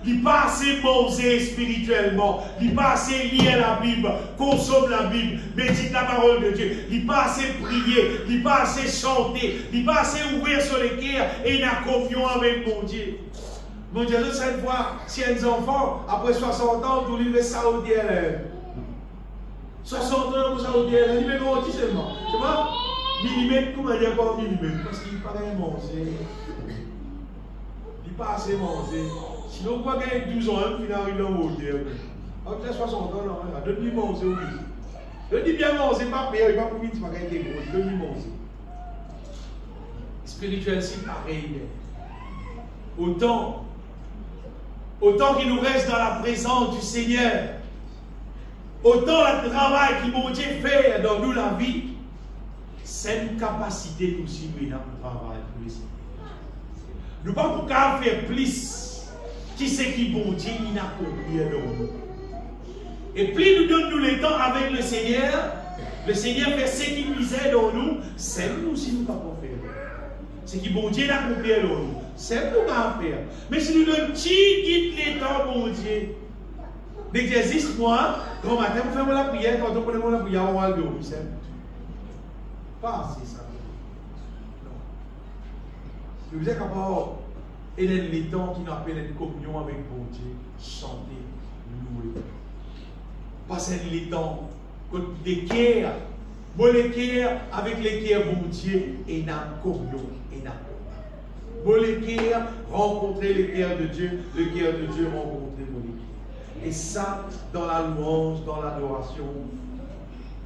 Il pas assez manger spirituellement. Il pas assez lire la Bible, consomme la Bible, médite la parole de Dieu. Il pas assez prier, il pas assez chanter, il pas assez ouvrir sur les cœurs et il a confiance avec mon Dieu. Mon Dieu, cette fois, si un enfant, après 60 ans, tout lui fait saoudier. 60 ans, vous saoudier, il met gros seulement. Tu vois? Millimètre, comment dire pas millimètre? Parce qu'il paraît manger. Il pas assez manger. Sinon, quoi qu'il ait 12 ans, il arrive dans le terre. Après 60 ans, non, donne-lui manger, oui. Donne-lui bien manger, pas pire, il va pas vite, pas qu'il ait gros, donne-lui manger. Spirituel, c'est pareil. Autant qu'il nous reste dans la présence du Seigneur, autant le travail que mon Dieu fait dans nous la vie, c'est une capacité aussi nous dans le travail pour le Seigneur. Nous ne pouvons pas faire plus. Qui c'est qui bon Dieu il a compris dans nous. Et plus nous donnons le temps avec le Seigneur fait ce qui lui dans nous, c'est nous aussi nous ne pouvons pas faire. Ce qui bon Dieu a compris dans nous, c'est nous qui pouvons faire. Mais si nous donnons guide les temps bon Dieu, l'exercice moi, grand matin, on fait la prière, quand on prend la prière, on va le dormir. C'est pas assez ça. Non. Je vous ai capable. Et les temps qui nous appellent une communion avec bon Dieu, chanter, louer. Passer les temps, des cœurs, les cœurs avec les cœurs bon Dieu, et dans communion, et dans les cœurs, rencontrer le cœur de Dieu, rencontrer mon cœur. Et ça, dans la louange, dans l'adoration,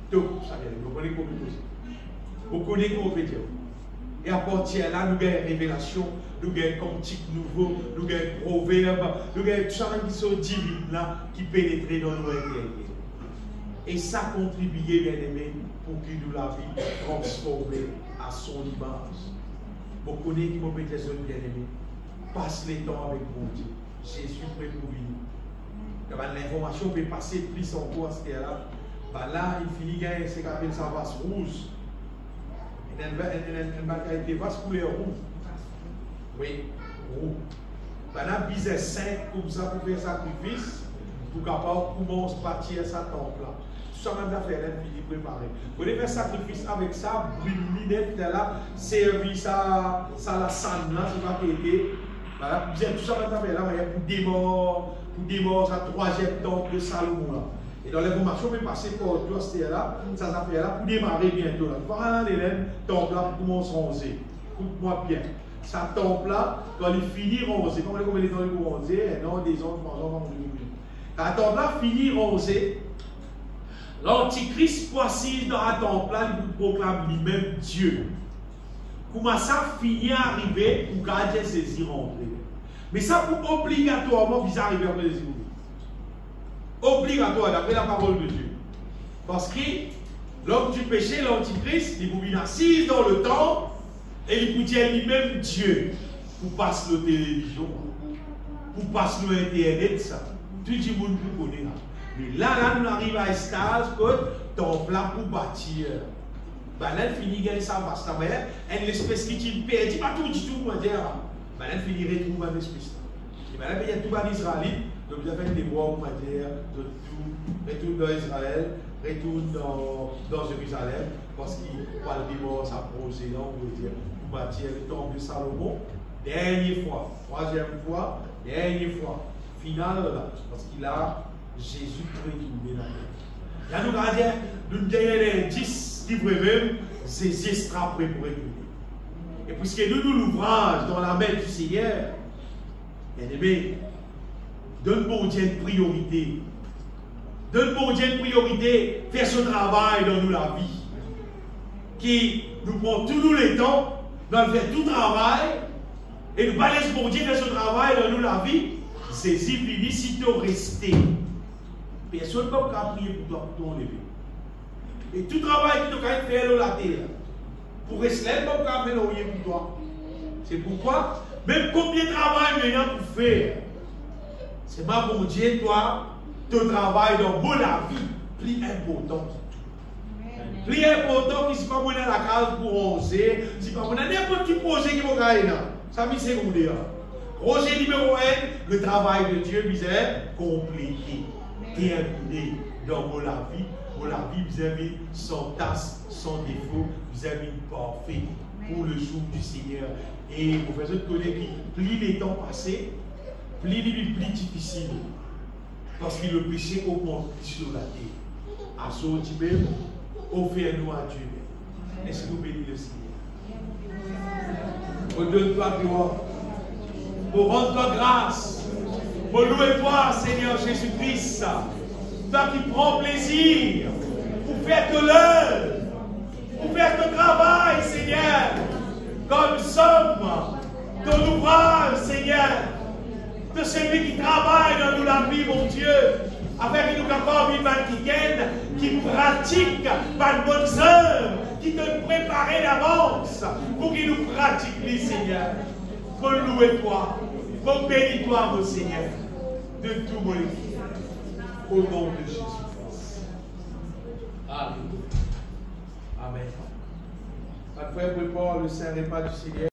tout ça vient. Vous connaissez comment aussi. Vous connaissez comment on peut dire. Et à partir de là, nous avons une révélation, nous avons un cantique nouveau, nous avons un proverbe, nous avons tout ça qui sont divines là, qui pénètrent dans nos intérieurs. Et ça contribue, bien aimé, pour que nous la vie transformée à son image. Vous connaissez qui m'ont pété sur bien aimé. Passe les temps avec mon Dieu. Jésus prêt pour venir. L'information peut passer plus encore à ce qu'elle-là. Là, il finit gagner ce qu'on appelle sa vase rouge. Elle a été vaste couleur rouge. Oui, rouge. Là, il y a 5 comme ça pour faire sacrifice, pour capable commencer à bâtir sa temple là. Tout ça, même affaire, elle finit préparer. Vous pouvez faire sacrifice avec ça, brûler là, servir ça, la sanne là, c'est pas pété. Voilà, tout ça, même affaire là, pour démarrer sa 3e temple de Salomon là. Et dans l'information, on peut passer par tout ce là, ça fait là pour démarrer bientôt. Là. Voilà l'élève, temple là, pour commencer à roncer. Écoute-moi bien. Ça temple là, quand il finit roncer, comment on est dans le roncer, non, des autres, pendant 2 minutes. Quand le temple là finit roncer, l'antichrist précise dans le temple là, il proclame lui-même Dieu. Comment ça finit à arriver pour garder ses rentrer. Mais ça, pour obligatoirement, vous arrivez à faire les yeux. Obligatoire d'après la parole de Dieu. Parce que l'homme du péché, l'antichrist, il vous assise dans le temps et il vous dit lui-même Dieu. Pour passer la télévision, pour passer l'internet, ça. Tout le monde peut connaître. Mais là, nous arrivons à un stade que temple là pour bâtir. Là, elle finit de ça vaste. Elle l'espèce qui est perdue, pas tout du tout, moi dire. Elle finit de retrouver l'espèce. Et là, il y a tout les Israélites. Donc, vous avez des voix, on va dire, de tout, retourne dans Israël, retourne dans Jérusalem, parce qu'il va le divorce à projet, on veut dire, pour bâtir le temple de Salomon. Dernière fois, 3e fois, dernière fois, finale là, parce qu'il a Jésus pour retourner dans la terre. Là, nous allons dire, nous gagnons les 10 qui même, c'est extra prêt pour retourner. Et puisque nous l'ouvrage dans la main du Seigneur, bien aimé, donne bon Dieu une priorité. Donne bon Dieu une priorité, faire ce travail dans nous la vie. Qui nous prend tous les temps, nous faire tout travail, et nous pas laisser bon Dieu faire ce travail dans nous la vie. C'est si fini si tu restes. Personne ne peut pas prier pour toi, pour ton lever. Et tout travail que tu as fait dans la terre, pour rester, ne peut pas faire pour toi. C'est pourquoi, même combien de travail maintenant pour faire, c'est pas bon Dieu, toi, ton travail dans la vie, plus important que tout. Plus important que si pas dans la case pour 11, si pas n'importe quel projet qui va gagner, ça m'est secondaire. Projet numéro 1, le travail de Dieu, vous est complété, terminé dans vos la vie. Vos la vie, vous avez sans tasse, sans défaut, vous avez parfait pour le jour du Seigneur. Et vous faites de connaître que plus les temps passés, plus les vies plus difficiles. Parce que le péché augmente sur la terre. À ce moment, offre-nous à Dieu. Laissez-nous bénir le Seigneur. Pour donne-toi gloire. Pour rendre-toi grâce. Pour louer-toi, Seigneur Jésus-Christ. Toi qui prends plaisir pour faire de l'œuvre, pour faire ton travail, Seigneur. Comme nous sommes ton ouvrage, Seigneur. De celui qui travaille dans nous la vie, mon Dieu. Afin que nous capables qui pratique par bonnes œuvres, qui te préparer d'avance pour qu'il nous pratique les Seigneur. Pour louer toi, pour bénir toi, mon Seigneur, de tout mon équipe. Au nom de Jésus-Christ. Amen. Amen. Après, prépare le Saint-Repas du Seigneur.